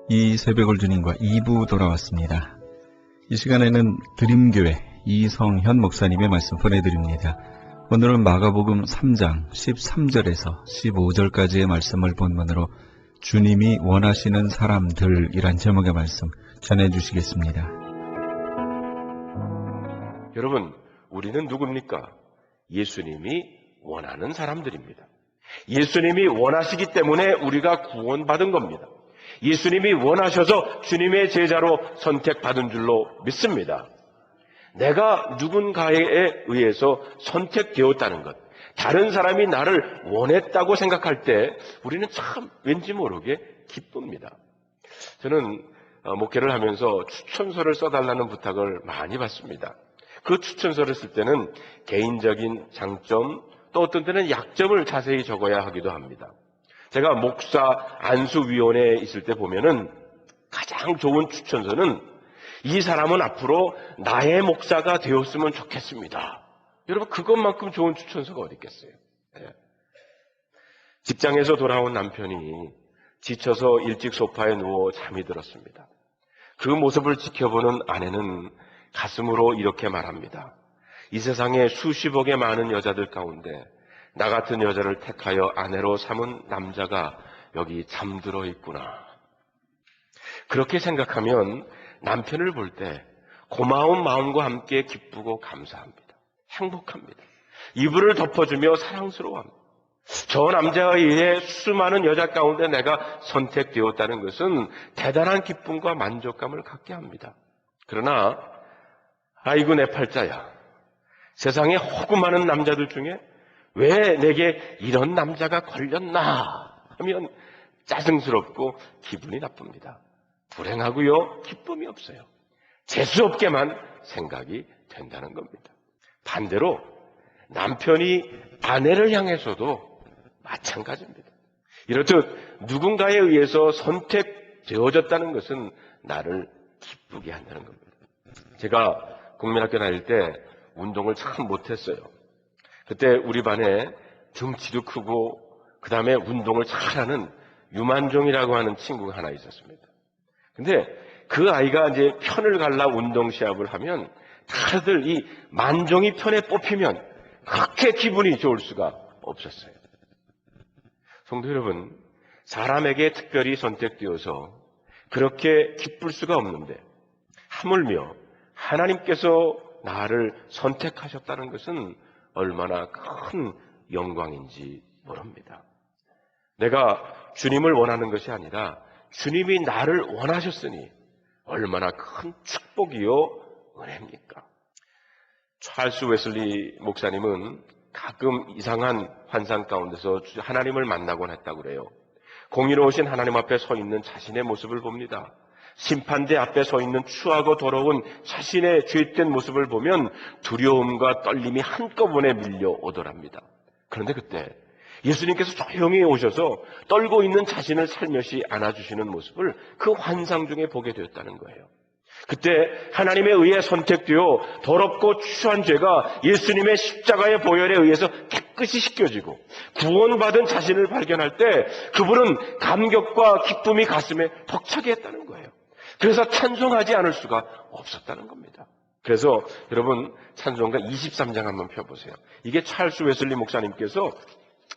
이 새벽을 주님과 2부 돌아왔습니다. 이 시간에는 드림교회 이성현 목사님의 말씀 보내드립니다. 오늘은 마가복음 3장 13절에서 15절까지의 말씀을 본문으로 주님이 원하시는 사람들이란 제목의 말씀 전해주시겠습니다. 여러분, 우리는 누굽니까? 예수님이 원하는 사람들입니다. 예수님이 원하시기 때문에 우리가 구원받은 겁니다. 예수님이 원하셔서 주님의 제자로 선택받은 줄로 믿습니다. 내가 누군가에 의해서 선택되었다는 것, 다른 사람이 나를 원했다고 생각할 때 우리는 참 왠지 모르게 기쁩니다. 저는 목회를 하면서 추천서를 써달라는 부탁을 많이 받습니다. 그 추천서를 쓸 때는 개인적인 장점, 또 어떤 때는 약점을 자세히 적어야 하기도 합니다. 제가 목사 안수위원회에 있을 때 보면은 가장 좋은 추천서는 이 사람은 앞으로 나의 목사가 되었으면 좋겠습니다. 여러분, 그것만큼 좋은 추천서가 어디 있겠어요? 네. 직장에서 돌아온 남편이 지쳐서 일찍 소파에 누워 잠이 들었습니다. 그 모습을 지켜보는 아내는 가슴으로 이렇게 말합니다. 이 세상에 수십억의 많은 여자들 가운데 나 같은 여자를 택하여 아내로 삼은 남자가 여기 잠들어 있구나. 그렇게 생각하면 남편을 볼 때 고마운 마음과 함께 기쁘고 감사합니다. 행복합니다. 이불을 덮어주며 사랑스러워합니다. 저 남자에 의해 수많은 여자 가운데 내가 선택되었다는 것은 대단한 기쁨과 만족감을 갖게 합니다. 그러나 아이고 내 팔자야. 세상에 허구 많은 남자들 중에 왜 내게 이런 남자가 걸렸나 하면 짜증스럽고 기분이 나쁩니다. 불행하고요, 기쁨이 없어요. 재수없게만 생각이 된다는 겁니다. 반대로 남편이 아내를 향해서도 마찬가지입니다. 이렇듯 누군가에 의해서 선택되어졌다는 것은 나를 기쁘게 한다는 겁니다. 제가 국민학교 다닐 때 운동을 참 못했어요. 그때 우리 반에 덩치도 크고 그 다음에 운동을 잘하는 유만종이라고 하는 친구가 하나 있었습니다. 근데 그 아이가 이제 편을 갈라 운동 시합을 하면 다들 이 만종이 편에 뽑히면 그렇게 기분이 좋을 수가 없었어요. 성도 여러분, 사람에게 특별히 선택되어서 그렇게 기쁠 수가 없는데 하물며 하나님께서 나를 선택하셨다는 것은 얼마나 큰 영광인지 모릅니다. 내가 주님을 원하는 것이 아니라 주님이 나를 원하셨으니 얼마나 큰 축복이요 은혜입니까? 찰스 웨슬리 목사님은 가끔 이상한 환상 가운데서 하나님을 만나곤 했다고 그래요. 공의로우신 하나님 앞에 서 있는 자신의 모습을 봅니다. 심판대 앞에 서 있는 추하고 더러운 자신의 죄된 모습을 보면 두려움과 떨림이 한꺼번에 밀려오더랍니다. 그런데 그때 예수님께서 조용히 오셔서 떨고 있는 자신을 살며시 안아주시는 모습을 그 환상 중에 보게 되었다는 거예요. 그때 하나님에 의해 선택되어 더럽고 추한 죄가 예수님의 십자가의 보혈에 의해서 깨끗이 씻겨지고 구원받은 자신을 발견할 때 그분은 감격과 기쁨이 가슴에 벅차게 했다는 거예요. 그래서 찬송하지 않을 수가 없었다는 겁니다. 그래서 여러분 찬송가 23장 한번 펴보세요. 이게 찰스 웨슬리 목사님께서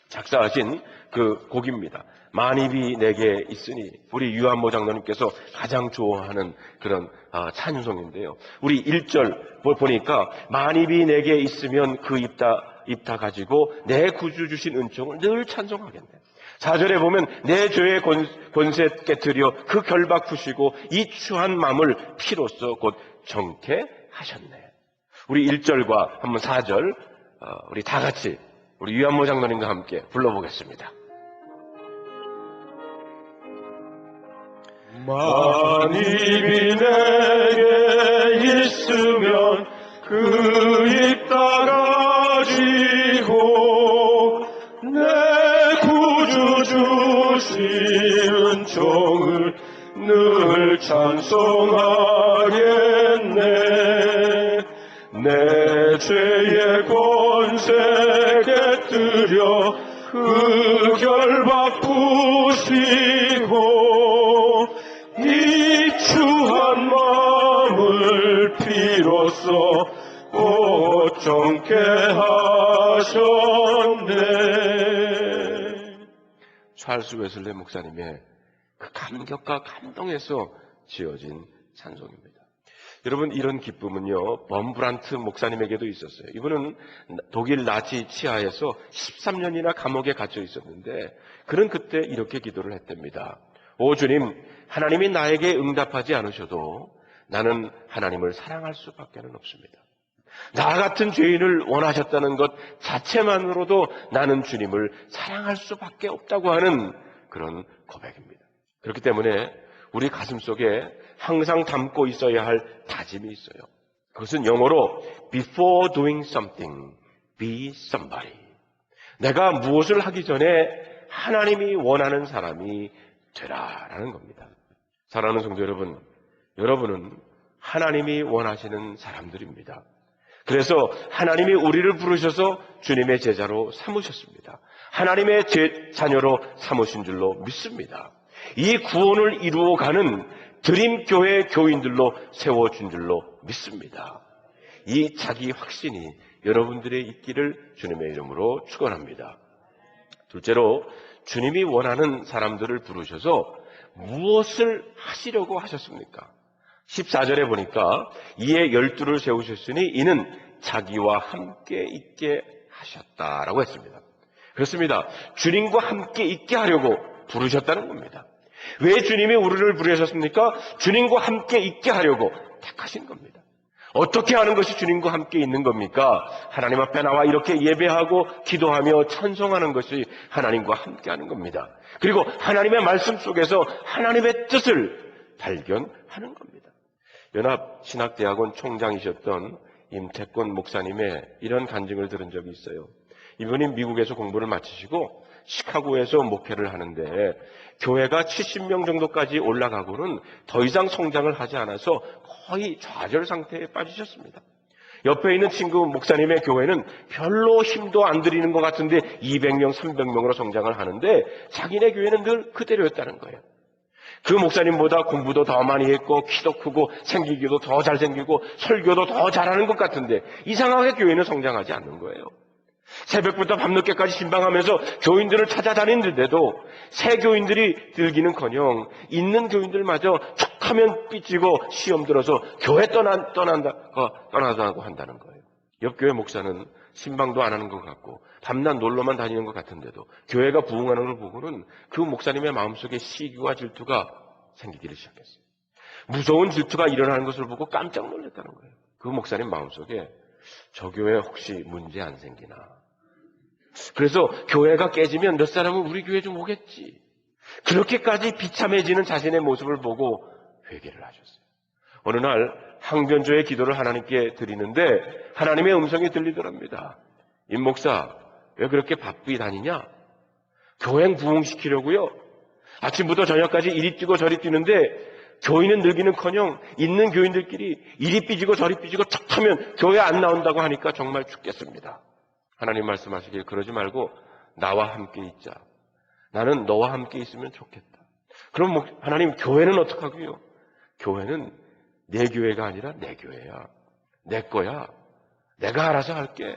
작사하신 그 곡입니다. 만입이 내게 있으니, 우리 유한모 장로님께서 가장 좋아하는 그런 찬송인데요. 우리 1절 보니까 만입이 내게 있으면 그 입 다 가지고 내 구주 주신 은총을 늘 찬송하겠네. 4절에 보면 내 죄의 권세 깨트려 그 결박 푸시고 이 추한 마음을 피로써 곧 정케 하셨네. 우리 1절과 한번 4절 우리 다 같이 우리 유한모 장로님과 함께 불러보겠습니다. 만입이 내게 있으면 그 입 다 가지고 내 구주 주신 은총을 늘 찬송하겠네. 내 죄의 권세 깨뜨려 그 결박 부시고 이 이로써 곧 정케 하셨네. 찰스 웨슬리 목사님의 그 감격과 감동에서 지어진 찬송입니다. 여러분, 이런 기쁨은요, 범브란트 목사님에게도 있었어요. 이분은 독일 나치 치하에서 13년이나 감옥에 갇혀 있었는데, 그는 그때 이렇게 기도를 했답니다. 오 주님, 하나님이 나에게 응답하지 않으셔도 나는 하나님을 사랑할 수밖에는 없습니다. 나 같은 죄인을 원하셨다는 것 자체만으로도 나는 주님을 사랑할 수밖에 없다고 하는 그런 고백입니다. 그렇기 때문에 우리 가슴 속에 항상 담고 있어야 할 다짐이 있어요. 그것은 영어로 before doing something, be somebody. 내가 무엇을 하기 전에 하나님이 원하는 사람이 되라라는 겁니다. 사랑하는 성도 여러분, 여러분은 하나님이 원하시는 사람들입니다. 그래서 하나님이 우리를 부르셔서 주님의 제자로 삼으셨습니다. 하나님의 자녀로 삼으신 줄로 믿습니다. 이 구원을 이루어가는 드림교회 교인들로 세워준 줄로 믿습니다. 이 자기 확신이 여러분들의 있기를 주님의 이름으로 축원합니다. 둘째로, 주님이 원하는 사람들을 부르셔서 무엇을 하시려고 하셨습니까? 14절에 보니까 이에 12를 세우셨으니 이는 자기와 함께 있게 하셨다라고 했습니다. 그렇습니다. 주님과 함께 있게 하려고 부르셨다는 겁니다. 왜 주님이 우리를 부르셨습니까? 주님과 함께 있게 하려고 택하신 겁니다. 어떻게 하는 것이 주님과 함께 있는 겁니까? 하나님 앞에 나와 이렇게 예배하고 기도하며 찬송하는 것이 하나님과 함께 하는 겁니다. 그리고 하나님의 말씀 속에서 하나님의 뜻을 발견하는 겁니다. 연합신학대학원 총장이셨던 임태권 목사님의 이런 간증을 들은 적이 있어요. 이분이 미국에서 공부를 마치시고 시카고에서 목회를 하는데 교회가 70명 정도까지 올라가고는 더 이상 성장을 하지 않아서 거의 좌절 상태에 빠지셨습니다. 옆에 있는 친구 목사님의 교회는 별로 힘도 안 들이는 것 같은데 200명, 300명으로 성장을 하는데 자기네 교회는 늘 그대로였다는 거예요. 그 목사님보다 공부도 더 많이 했고 키도 크고 생기기도 더 잘생기고 설교도 더 잘하는 것 같은데 이상하게 교회는 성장하지 않는 거예요. 새벽부터 밤늦게까지 신방하면서 교인들을 찾아다니는데도 새 교인들이 들기는커녕 있는 교인들마저 툭하면 삐지고 시험 들어서 교회 떠나자고 한다는 거예요. 옆 교회 목사는 신방도 안 하는 것 같고 밤낮 놀러만 다니는 것 같은데도 교회가 부흥하는 걸 보고는 그 목사님의 마음속에 시기와 질투가 생기기를 시작했어요. 무서운 질투가 일어나는 것을 보고 깜짝 놀랐다는 거예요. 그 목사님 마음속에 저 교회 혹시 문제 안 생기나. 그래서 교회가 깨지면 몇 사람은 우리 교회 좀 오겠지. 그렇게까지 비참해지는 자신의 모습을 보고 회개를 하셨어요. 어느 날 항변조의 기도를 하나님께 드리는데 하나님의 음성이 들리더랍니다. 임 목사, 왜 그렇게 바삐 다니냐? 교회 부흥시키려고요. 아침부터 저녁까지 이리 뛰고 저리 뛰는데 교인은 늘기는커녕 있는 교인들끼리 이리 삐지고 저리 삐지고 툭하면 교회 안 나온다고 하니까 정말 죽겠습니다. 하나님 말씀하시길 그러지 말고 나와 함께 있자. 나는 너와 함께 있으면 좋겠다. 그럼 하나님 교회는 어떡하고요? 교회는 내 교회가 아니라 내 교회야. 내 거야. 내가 알아서 할게.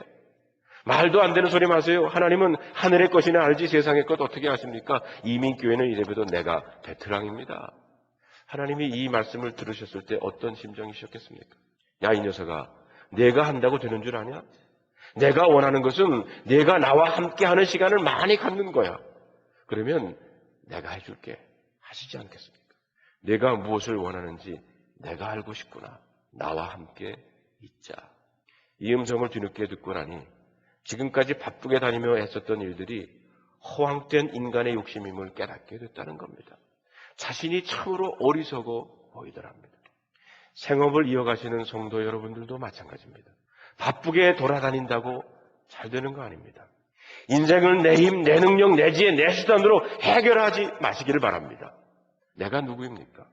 말도 안 되는 소리 마세요. 하나님은 하늘의 것이나 알지 세상의 것 어떻게 아십니까? 이민교회는 이래봬도 내가 베테랑입니다. 하나님이 이 말씀을 들으셨을 때 어떤 심정이셨겠습니까? 야, 이 녀석아, 내가 한다고 되는 줄 아냐? 내가 원하는 것은 내가 나와 함께 하는 시간을 많이 갖는 거야. 그러면 내가 해줄게. 하시지 않겠습니까? 내가 무엇을 원하는지 내가 알고 싶구나. 나와 함께 있자. 이 음성을 뒤늦게 듣고 나니 지금까지 바쁘게 다니며 했었던 일들이 허황된 인간의 욕심임을 깨닫게 됐다는 겁니다. 자신이 참으로 어리석어 보이더랍니다. 생업을 이어가시는 성도 여러분들도 마찬가지입니다. 바쁘게 돌아다닌다고 잘 되는 거 아닙니다. 인생을 내 힘, 내 능력, 내 지혜, 내 수단으로 해결하지 마시기를 바랍니다. 내가 누구입니까?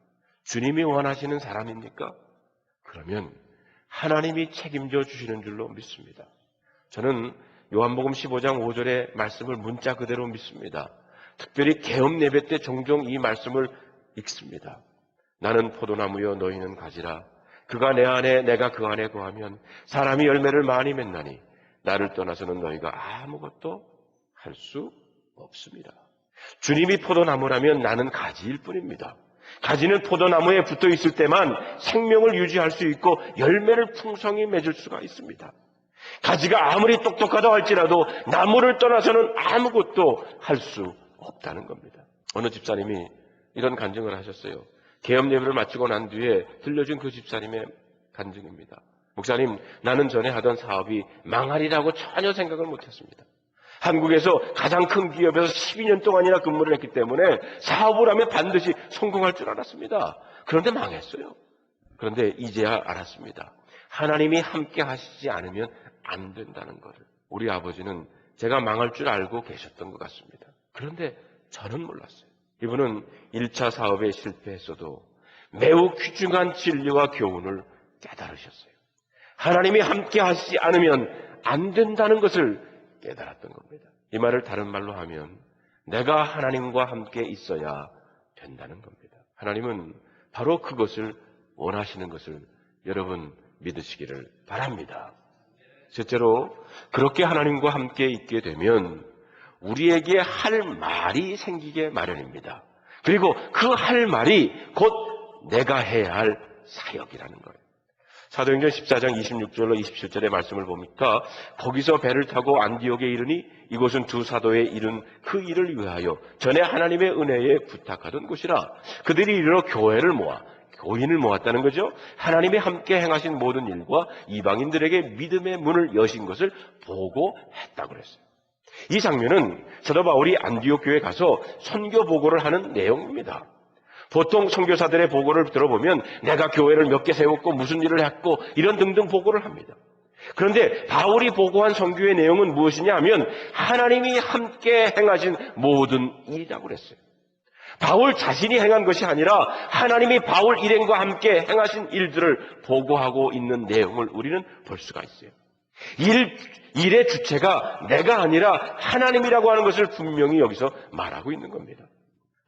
주님이 원하시는 사람입니까? 그러면 하나님이 책임져 주시는 줄로 믿습니다. 저는 요한복음 15장 5절의 말씀을 문자 그대로 믿습니다. 특별히 개업 예배 때 종종 이 말씀을 읽습니다. 나는 포도나무여 너희는 가지라. 그가 내 안에 내가 그 안에 거하면 사람이 열매를 많이 맺나니 나를 떠나서는 너희가 아무것도 할 수 없습니다. 주님이 포도나무라면 나는 가지일 뿐입니다. 가지는 포도나무에 붙어 있을 때만 생명을 유지할 수 있고 열매를 풍성히 맺을 수가 있습니다. 가지가 아무리 똑똑하다 할지라도 나무를 떠나서는 아무것도 할 수 없다는 겁니다. 어느 집사님이 이런 간증을 하셨어요. 계엄 예배를 마치고 난 뒤에 들려준 그 집사님의 간증입니다. 목사님, 나는 전에 하던 사업이 망하리라고 전혀 생각을 못했습니다. 한국에서 가장 큰 기업에서 12년 동안이나 근무를 했기 때문에 사업을 하면 반드시 성공할 줄 알았습니다. 그런데 망했어요. 그런데 이제야 알았습니다. 하나님이 함께 하시지 않으면 안 된다는 것을. 우리 아버지는 제가 망할 줄 알고 계셨던 것 같습니다. 그런데 저는 몰랐어요. 이분은 1차 사업에 실패했어도 매우 귀중한 진리와 교훈을 깨달으셨어요. 하나님이 함께 하시지 않으면 안 된다는 것을 깨달았던 겁니다. 이 말을 다른 말로 하면 내가 하나님과 함께 있어야 된다는 겁니다. 하나님은 바로 그것을 원하시는 것을 여러분 믿으시기를 바랍니다. 셋째로, 그렇게 하나님과 함께 있게 되면 우리에게 할 말이 생기게 마련입니다. 그리고 그 할 말이 곧 내가 해야 할 사역이라는 거예요. 사도행전 14장 26절로 27절의 말씀을 보니까 거기서 배를 타고 안디옥에 이르니 이곳은 두 사도의 이룬 그 일을 위하여 전에 하나님의 은혜에 부탁하던 곳이라. 그들이 이르러 교회를 모아 교인을 모았다는 거죠. 하나님이 함께 행하신 모든 일과 이방인들에게 믿음의 문을 여신 것을 보고했다고 그랬어요. 이 장면은 사도 바울이 안디옥 교회에 가서 선교 보고를 하는 내용입니다. 보통 선교사들의 보고를 들어보면 내가 교회를 몇 개 세웠고 무슨 일을 했고 이런 등등 보고를 합니다. 그런데 바울이 보고한 선교의 내용은 무엇이냐 하면 하나님이 함께 행하신 모든 일이라고 그랬어요. 바울 자신이 행한 것이 아니라 하나님이 바울 일행과 함께 행하신 일들을 보고하고 있는 내용을 우리는 볼 수가 있어요. 일의 주체가 내가 아니라 하나님이라고 하는 것을 분명히 여기서 말하고 있는 겁니다.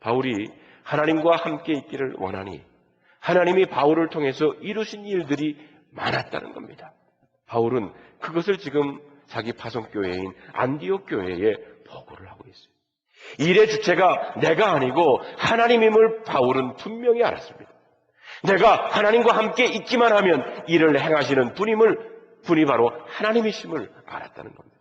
바울이 하나님과 함께 있기를 원하니 하나님이 바울을 통해서 이루신 일들이 많았다는 겁니다. 바울은 그것을 지금 자기 파송교회인 안디옥 교회에 보고를 하고 있어요. 일의 주체가 내가 아니고 하나님임을 바울은 분명히 알았습니다. 내가 하나님과 함께 있기만 하면 일을 행하시는 분이 바로 하나님이심을 알았다는 겁니다.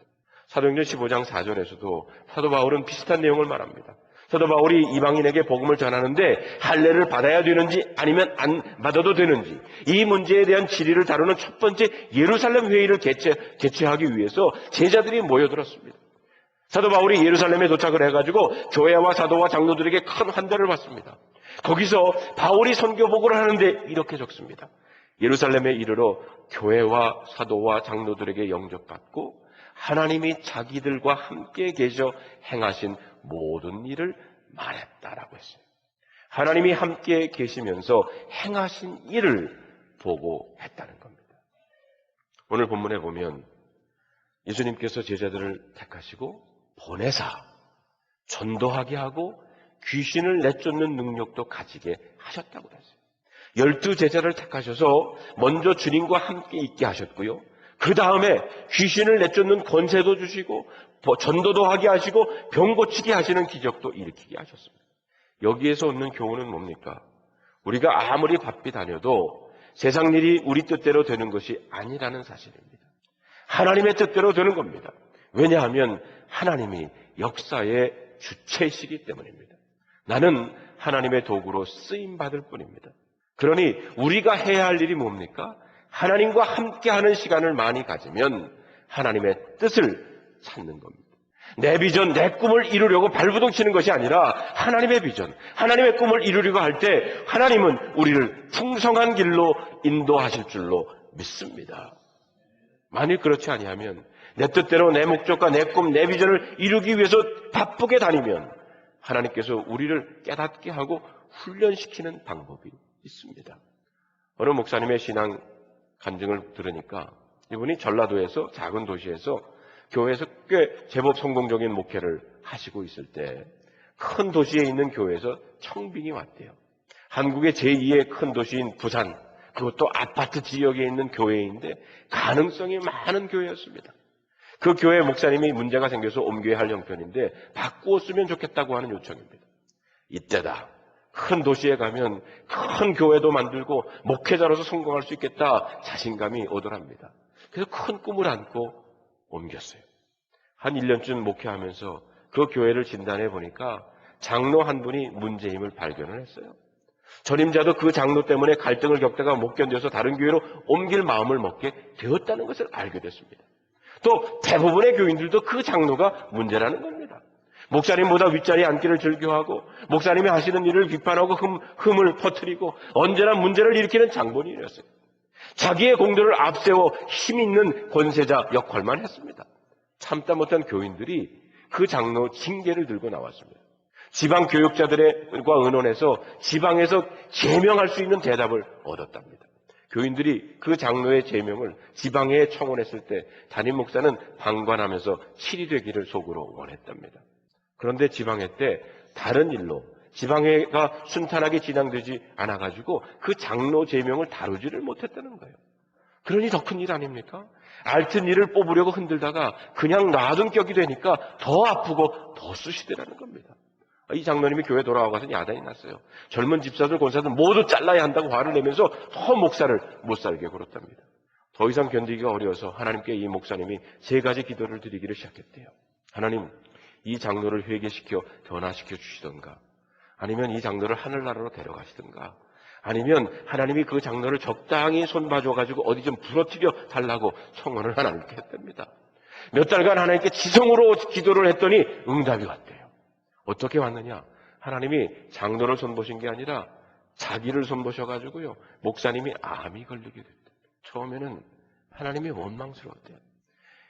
사도행전 15장 4절에서도 사도 바울은 비슷한 내용을 말합니다. 사도 바울이 이방인에게 복음을 전하는데 할례를 받아야 되는지 아니면 안 받아도 되는지 이 문제에 대한 질의를 다루는 첫 번째 예루살렘 회의를 개최하기 위해서 제자들이 모여들었습니다. 사도 바울이 예루살렘에 도착을 해가지고 교회와 사도와 장로들에게 큰 환대를 받습니다. 거기서 바울이 선교 보고를 하는데 이렇게 적습니다. 예루살렘에 이르러 교회와 사도와 장로들에게 영접받고 하나님이 자기들과 함께 계셔 행하신 모든 일을 말했다라고 했어요. 하나님이 함께 계시면서 행하신 일을 보고했다는 겁니다. 오늘 본문에 보면 예수님께서 제자들을 택하시고 보내사 전도하게 하고 귀신을 내쫓는 능력도 가지게 하셨다고 했어요. 12제자를 택하셔서 먼저 주님과 함께 있게 하셨고요. 그 다음에 귀신을 내쫓는 권세도 주시고 전도도 하게 하시고 병 고치게 하시는 기적도 일으키게 하셨습니다. 여기에서 얻는 교훈은 뭡니까? 우리가 아무리 바삐 다녀도 세상 일이 우리 뜻대로 되는 것이 아니라는 사실입니다. 하나님의 뜻대로 되는 겁니다. 왜냐하면 하나님이 역사의 주체이시기 때문입니다. 나는 하나님의 도구로 쓰임받을 뿐입니다. 그러니 우리가 해야 할 일이 뭡니까? 하나님과 함께하는 시간을 많이 가지면 하나님의 뜻을 찾는 겁니다. 내 비전, 내 꿈을 이루려고 발부둥 치는 것이 아니라 하나님의 비전, 하나님의 꿈을 이루려고 할 때 하나님은 우리를 풍성한 길로 인도하실 줄로 믿습니다. 만일 그렇지 아니하면 내 뜻대로 내 목적과 내 꿈, 내 비전을 이루기 위해서 바쁘게 다니면 하나님께서 우리를 깨닫게 하고 훈련시키는 방법이 있습니다. 어느 목사님의 신앙 간증을 들으니까 이분이 전라도에서 작은 도시에서 교회에서 꽤 제법 성공적인 목회를 하시고 있을 때 큰 도시에 있는 교회에서 청빙이 왔대요. 한국의 제2의 큰 도시인 부산, 그것도 아파트 지역에 있는 교회인데 가능성이 많은 교회였습니다. 그 교회 목사님이 문제가 생겨서 옮겨야 할 형편인데 바꾸었으면 좋겠다고 하는 요청입니다. 이때다. 큰 도시에 가면 큰 교회도 만들고 목회자로서 성공할 수 있겠다 자신감이 오더랍니다. 그래서 큰 꿈을 안고 옮겼어요. 한 1년쯤 목회하면서 그 교회를 진단해 보니까 장로 한 분이 문제임을 발견을 했어요. 전임자도 그 장로 때문에 갈등을 겪다가 못 견뎌서 다른 교회로 옮길 마음을 먹게 되었다는 것을 알게 됐습니다. 또 대부분의 교인들도 그 장로가 문제라는 겁니다. 목사님보다 윗자리에 앉기를 즐겨하고 목사님이 하시는 일을 비판하고 흠을 퍼뜨리고 언제나 문제를 일으키는 장본인이었어요. 자기의 공도를 앞세워 힘 있는 권세자 역할만 했습니다. 참다 못한 교인들이 그 장로 징계를 들고 나왔습니다. 지방 교육자들과 의논해서 지방에서 제명할 수 있는 대답을 얻었답니다. 교인들이 그 장로의 제명을 지방에 청원했을 때 담임 목사는 방관하면서 7이 되기를 속으로 원했답니다. 그런데 지방회 때 다른 일로 지방회가 순탄하게 진행되지 않아가지고 그 장로 제명을 다루지를 못했다는 거예요. 그러니 더 큰 일 아닙니까? 앓던 일을 뽑으려고 흔들다가 그냥 놔둔 격이 되니까 더 아프고 더 쑤시더라는 겁니다. 이 장로님이 교회 돌아와서 야단이 났어요. 젊은 집사들, 권사들 모두 잘라야 한다고 화를 내면서 더 목사를 못 살게 굴었답니다. 더 이상 견디기가 어려워서 하나님께 이 목사님이 3가지 기도를 드리기를 시작했대요. 하나님, 이 장로를 회개시켜 변화시켜 주시던가, 아니면 이 장로를 하늘나라로 데려가시던가, 아니면 하나님이 그 장로를 적당히 손봐줘가지고 어디 좀 부러뜨려 달라고 청원을 하나님께 했답니다. 몇 달간 하나님께 지성으로 기도를 했더니 응답이 왔대요. 어떻게 왔느냐? 하나님이 장로를 손보신 게 아니라 자기를 손보셔가지고요, 목사님이 암이 걸리게 됐대요. 처음에는 하나님이 원망스러웠대요.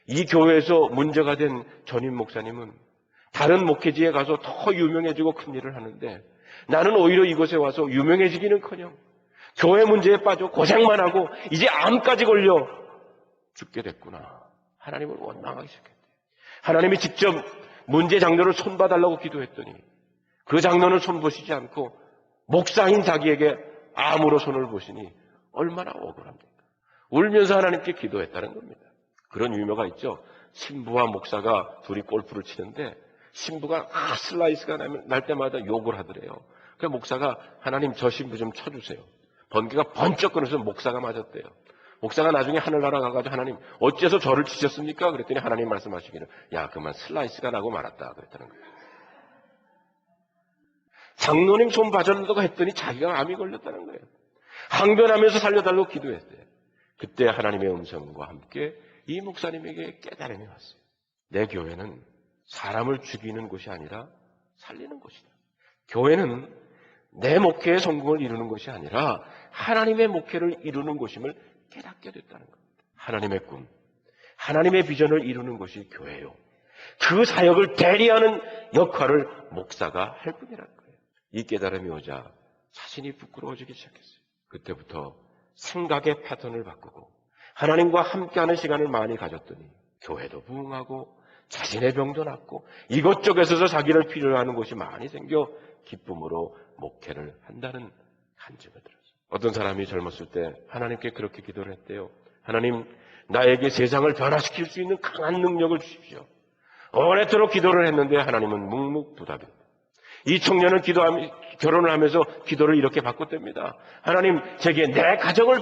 이 교회에서 문제가 된 전임 목사님은 다른 목회지에 가서 더 유명해지고 큰 일을 하는데 나는 오히려 이곳에 와서 유명해지기는커녕 교회 문제에 빠져 고생만 하고 이제 암까지 걸려 죽게 됐구나. 하나님을 원망하기 시작했대요. 하나님이 직접 문제 장로를 손봐달라고 기도했더니 그 장로는 손보시지 않고 목사인 자기에게 암으로 손을 보시니 얼마나 억울합니까? 울면서 하나님께 기도했다는 겁니다. 그런 유머가 있죠. 신부와 목사가 둘이 골프를 치는데 신부가 슬라이스가 날 때마다 욕을 하더래요. 그래서 목사가 하나님 저 신부 좀 쳐주세요. 번개가 번쩍 끊어서 목사가 맞았대요. 목사가 나중에 하늘나라 가가지고 하나님 어째서 저를 치셨습니까? 그랬더니 하나님 말씀하시기를 야 그만 슬라이스가 나고 말았다 그랬다는 거예요. 장로님 손 봐달라고 했더니 자기가 암이 걸렸다는 거예요. 항변하면서 살려달라고 기도했대요. 그때 하나님의 음성과 함께 이 목사님에게 깨달음이 왔어요. 내 교회는 사람을 죽이는 곳이 아니라 살리는 곳이다. 교회는 내 목회의 성공을 이루는 것이 아니라 하나님의 목회를 이루는 곳임을 깨닫게 됐다는 겁니다. 하나님의 꿈, 하나님의 비전을 이루는 것이 교회요. 그 사역을 대리하는 역할을 목사가 할 뿐이라는 거예요. 이 깨달음이 오자 자신이 부끄러워지기 시작했어요. 그때부터 생각의 패턴을 바꾸고 하나님과 함께하는 시간을 많이 가졌더니 교회도 부흥하고 자신의 병도 낫고 이것저것에서 자기를 필요로 하는 곳이 많이 생겨 기쁨으로 목회를 한다는 간증을 들었어요. 어떤 사람이 젊었을 때 하나님께 그렇게 기도를 했대요. 하나님, 나에게 세상을 변화시킬 수 있는 강한 능력을 주십시오. 오래도록 기도를 했는데 하나님은 묵묵부답입니다. 이 청년은 결혼을 하면서 기도를 이렇게 바꿨답니다. 하나님, 제게 내 가정을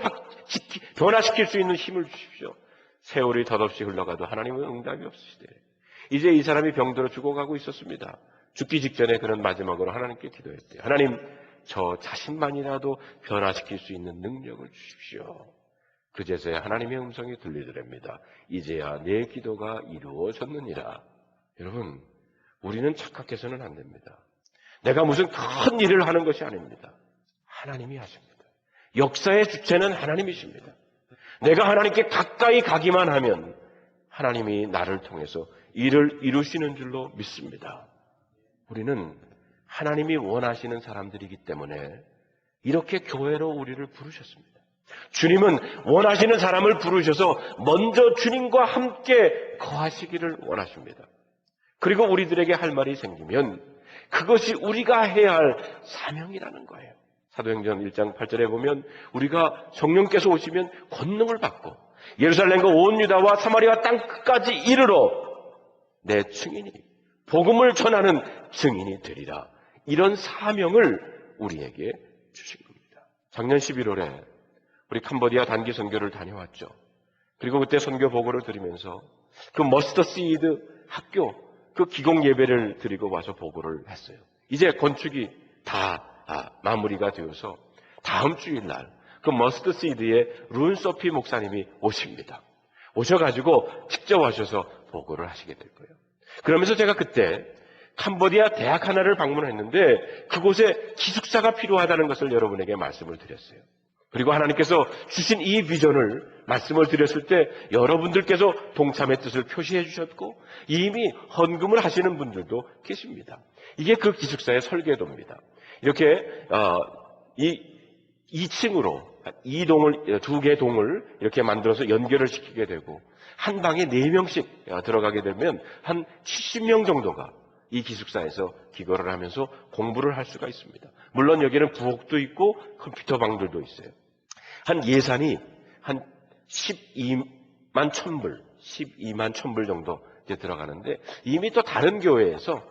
변화시킬 수 있는 힘을 주십시오. 세월이 덧없이 흘러가도 하나님은 응답이 없으시대. 이제 이 사람이 병들어 죽어가고 있었습니다. 죽기 직전에 그는 마지막으로 하나님께 기도했대요. 하나님, 저 자신만이라도 변화시킬 수 있는 능력을 주십시오. 그제서야 하나님의 음성이 들리더랍니다. 이제야 내 기도가 이루어졌느니라. 여러분, 우리는 착각해서는 안 됩니다. 내가 무슨 큰 일을 하는 것이 아닙니다. 하나님이 하십니다. 역사의 주체는 하나님이십니다. 내가 하나님께 가까이 가기만 하면 하나님이 나를 통해서 일을 이루시는 줄로 믿습니다. 우리는 하나님이 원하시는 사람들이기 때문에 이렇게 교회로 우리를 부르셨습니다. 주님은 원하시는 사람을 부르셔서 먼저 주님과 함께 거하시기를 원하십니다. 그리고 우리들에게 할 말이 생기면 그것이 우리가 해야 할 사명이라는 거예요. 사도행전 1장 8절에 보면 우리가 성령께서 오시면 권능을 받고 예루살렘과 온 유다와 사마리아 땅 끝까지 이르러 내 증인이 복음을 전하는 증인이 되리라. 이런 사명을 우리에게 주신 겁니다. 작년 11월에 우리 캄보디아 단기 선교를 다녀왔죠. 그리고 그때 선교 보고를 드리면서 그 머스터 시드 학교 그 기공 예배를 드리고 와서 보고를 했어요. 이제 건축이 다 마무리가 되어서 다음 주일날 그 머스터 시드의 룬 소피 목사님이 오십니다. 오셔가지고 직접 하셔서 보고를 하시게 될 거예요. 그러면서 제가 그때 캄보디아 대학 하나를 방문했는데 그곳에 기숙사가 필요하다는 것을 여러분에게 말씀을 드렸어요. 그리고 하나님께서 주신 이 비전을 말씀을 드렸을 때 여러분들께서 동참의 뜻을 표시해 주셨고 이미 헌금을 하시는 분들도 계십니다. 이게 그 기숙사의 설계도입니다. 이렇게 2층으로 두 개 동을 이렇게 만들어서 연결을 시키게 되고 한 방에 4명씩 들어가게 되면 한 70명 정도가 이 기숙사에서 기거를 하면서 공부를 할 수가 있습니다. 물론 여기는 부엌도 있고 컴퓨터 방들도 있어요. 한 예산이 한 12만 1000불 정도 이제 들어가는데 이미 또 다른 교회에서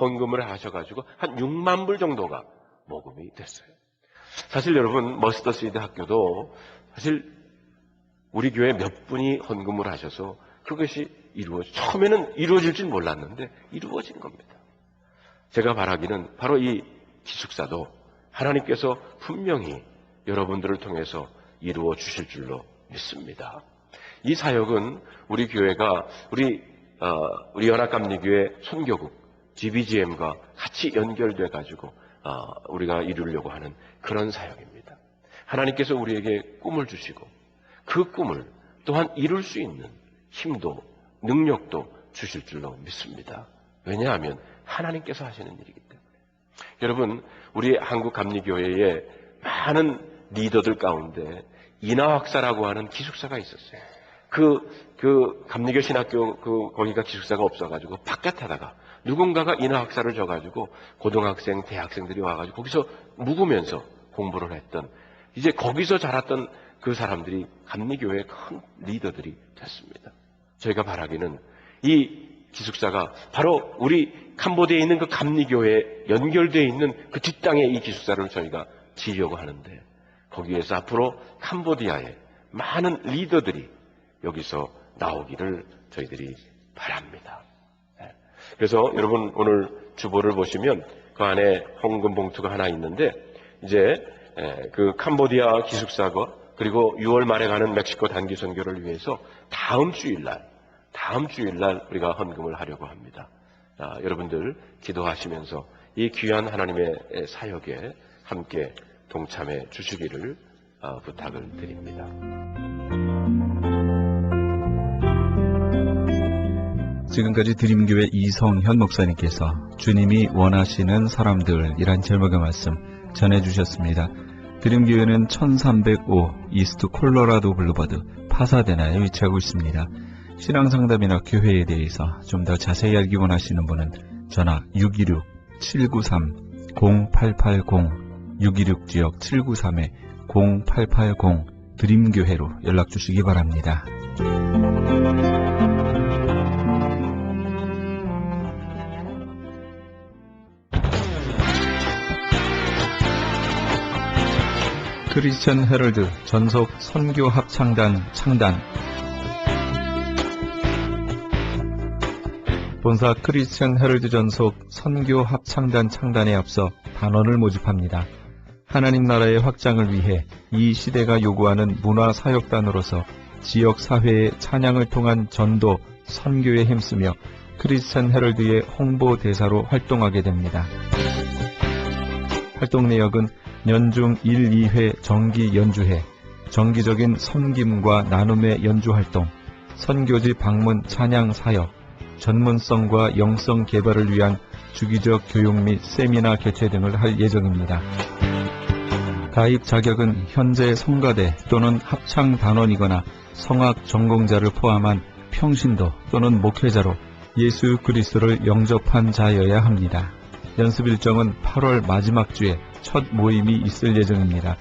헌금을 하셔가지고 한 6만 불 정도가 모금이 됐어요. 사실 여러분 머스터 시드 학교도 사실 우리 교회 몇 분이 헌금을 하셔서 그것이 처음에는 이루어질 줄 몰랐는데 이루어진 겁니다. 제가 바라기는 바로 이 기숙사도 하나님께서 분명히 여러분들을 통해서 이루어 주실 줄로 믿습니다. 이 사역은 우리 교회가 우리 연합감리교회 선교국 GBGM과 같이 연결돼 가지고 우리가 이루려고 하는 그런 사역입니다. 하나님께서 우리에게 꿈을 주시고 그 꿈을 또한 이룰 수 있는 힘도 능력도 주실 줄로 믿습니다. 왜냐하면 하나님께서 하시는 일이기 때문에. 여러분 우리 한국감리교회에 많은 리더들 가운데 인하학사라고 하는 기숙사가 있었어요. 그 감리교 신학교 거기가 기숙사가 없어가지고 바깥에다가 누군가가 인하학사를 줘가지고 고등학생, 대학생들이 와가지고 거기서 묵으면서 공부를 했던 이제 거기서 자랐던 그 사람들이 감리교회의 큰 리더들이 됐습니다. 저희가 바라기는 이 기숙사가 바로 우리 캄보디아에 있는 그 감리교회에 연결되어 있는 그 뒷땅에 이 기숙사를 저희가 지으려고 하는데 거기에서 앞으로 캄보디아의 많은 리더들이 여기서 나오기를 저희들이 바랍니다. 그래서 여러분 오늘 주보를 보시면 그 안에 헌금 봉투가 하나 있는데 이제 그 캄보디아 기숙사가 그리고 6월 말에 가는 멕시코 단기 선교를 위해서 다음 주일날 우리가 헌금을 하려고 합니다. 여러분들 기도하시면서 이 귀한 하나님의 사역에 함께 동참해 주시기를 부탁을 드립니다. 지금까지 드림교회 이성현 목사님께서 주님이 원하시는 사람들이란 제목의 말씀 전해주셨습니다. 드림교회는 1305 이스트 콜로라도 블루버드 파사데나에 위치하고 있습니다. 신앙상담이나 교회에 대해서 좀 더 자세히 알기 원하시는 분은 전화 626-793-0880 626지역 793-0880 드림교회로 연락주시기 바랍니다. 크리스천 헤럴드 전속 선교 합창단 창단. 본사 크리스천 헤럴드 전속 선교 합창단 창단에 앞서 단원을 모집합니다. 하나님 나라의 확장을 위해 이 시대가 요구하는 문화사역단으로서 지역 사회의 찬양을 통한 전도, 선교에 힘쓰며 크리스천 헤럴드의 홍보 대사로 활동하게 됩니다. 활동 내역은 연중 1, 2회 정기 연주회, 정기적인 섬김과 나눔의 연주활동, 선교지 방문 찬양 사역, 전문성과 영성 개발을 위한 주기적 교육 및 세미나 개최 등을 할 예정입니다. 가입 자격은 현재 성가대 또는 합창단원이거나 성악 전공자를 포함한 평신도 또는 목회자로 예수 그리스도를 영접한 자여야 합니다. 연습 일정은 8월 마지막 주에 첫 모임이 있을 예정입니다.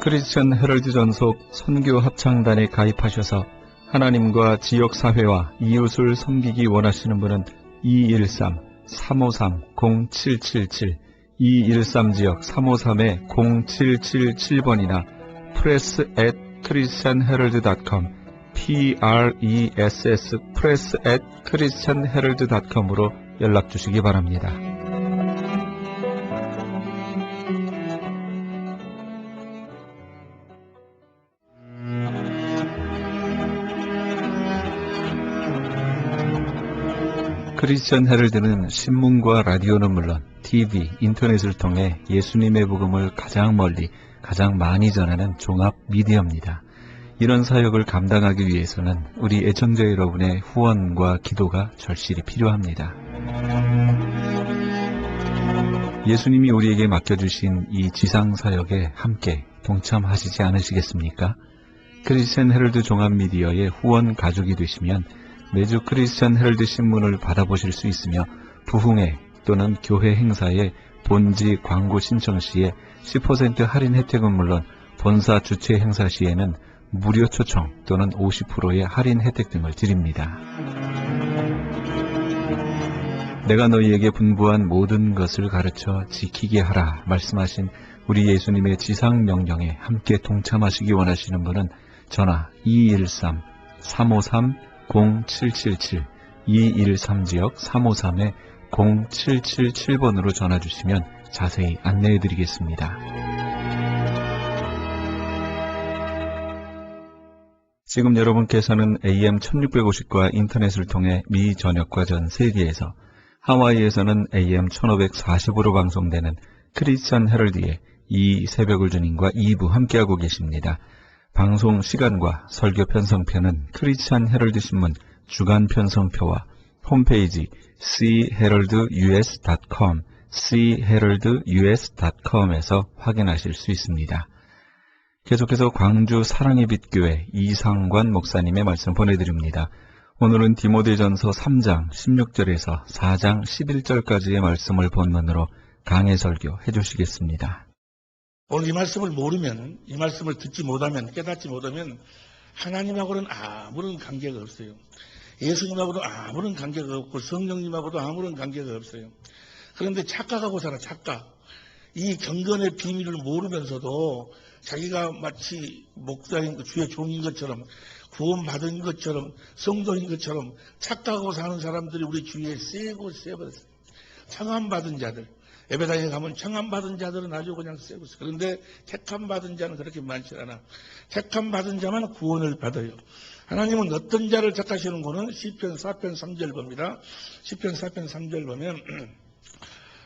크리스천 헤럴드 전속 선교 합창단에 가입하셔서 하나님과 지역사회와 이웃을 섬기기 원하시는 분은 213-353-0777, 213지역 353-0777번이나 press@christianherald.com, press press@christianherald.com으로 연락 주시기 바랍니다. 크리스천 헤럴드는 신문과 라디오는 물론 TV, 인터넷을 통해 예수님의 복음을 가장 멀리, 가장 많이 전하는 종합 미디어입니다. 이런 사역을 감당하기 위해서는 우리 애청자 여러분의 후원과 기도가 절실히 필요합니다. 예수님이 우리에게 맡겨주신 이 지상사역에 함께 동참하시지 않으시겠습니까? 크리스천 헤럴드 종합미디어의 후원 가족이 되시면 매주 크리스천 헤럴드 신문을 받아보실 수 있으며 부흥회 또는 교회 행사에 본지 광고 신청 시에 10% 할인 혜택은 물론 본사 주최 행사 시에는 무료 초청 또는 50%의 할인 혜택 등을 드립니다. 내가 너희에게 분부한 모든 것을 가르쳐 지키게 하라 말씀하신 우리 예수님의 지상 명령에 함께 동참하시기 원하시는 분은 전화 213-353-0777, 213지역 353-0777번으로 전화 주시면 자세히 안내해 드리겠습니다. 지금 여러분께서는 AM 1650과 인터넷을 통해 미 전역과 전 세계에서, 하와이에서는 AM 1540으로 방송되는 크리스천 헤럴드의 이 새벽을 주님과 2부 함께하고 계십니다. 방송 시간과 설교 편성표는 크리스천 헤럴드 신문 주간 편성표와 홈페이지 cheraldus.com, cheraldus.com에서 확인하실 수 있습니다. 계속해서 광주 사랑의 빛교회 이상관 목사님의 말씀 보내드립니다. 오늘은 디모데전서 3장 16절에서 4장 11절까지의 말씀을 본문으로 강해 설교 해주시겠습니다. 오늘 이 말씀을 모르면, 이 말씀을 듣지 못하면, 깨닫지 못하면 하나님하고는 아무런 관계가 없어요. 예수님하고도 아무런 관계가 없고 성령님하고도 아무런 관계가 없어요. 그런데 착각하고 살아, 착각. 이 경건의 비밀을 모르면서도 자기가 마치 목사인 주의 종인 것처럼, 구원받은 것처럼, 성도인 것처럼 착각하고 사는 사람들이 우리 주위에 세고 세버렸어요. 청함받은 자들, 예배당에 가면 청함받은 자들은 아주 그냥 세고 있어요. 그런데 택함받은 자는 그렇게 많지 않아. 택함받은 자만 구원을 받아요. 하나님은 어떤 자를 택하시는 거는 시편 4편 3절 봅니다. 시편 4편 3절 보면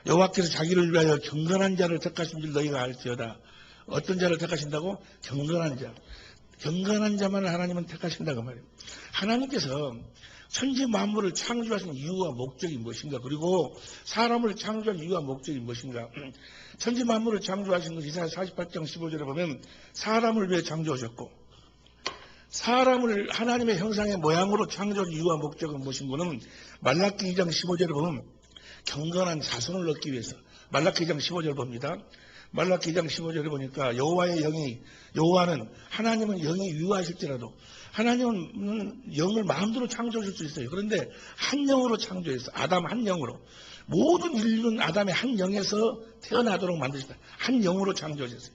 여호와께서 자기를 위하여 경건한 자를 택하신 줄 너희가 알지어다. 어떤 자를 택하신다고? 경건한 자. 경건한 자만을 하나님은 택하신다고 말이에요. 하나님께서 천지 만물을 창조하신 이유와 목적이 무엇인가? 그리고 사람을 창조한 이유와 목적이 무엇인가? 천지 만물을 창조하신 것 이사야 48장 15절에 보면 사람을 위해 창조하셨고, 사람을 하나님의 형상의 모양으로 창조한 이유와 목적은 무엇인가는 말라기 2장 15절에 보면 경건한 자손을 얻기 위해서. 말라기 2장 15절 봅니다. 말라기 2장 15절에 보니까 여호와는 하나님은 영이 유하실지라도 하나님은 영을 마음대로 창조하실 수 있어요. 그런데 한 영으로 창조했어. 아담 한 영으로. 모든 인류는 아담의 한 영에서 태어나도록 만드셨다. 한 영으로 창조하셨어요.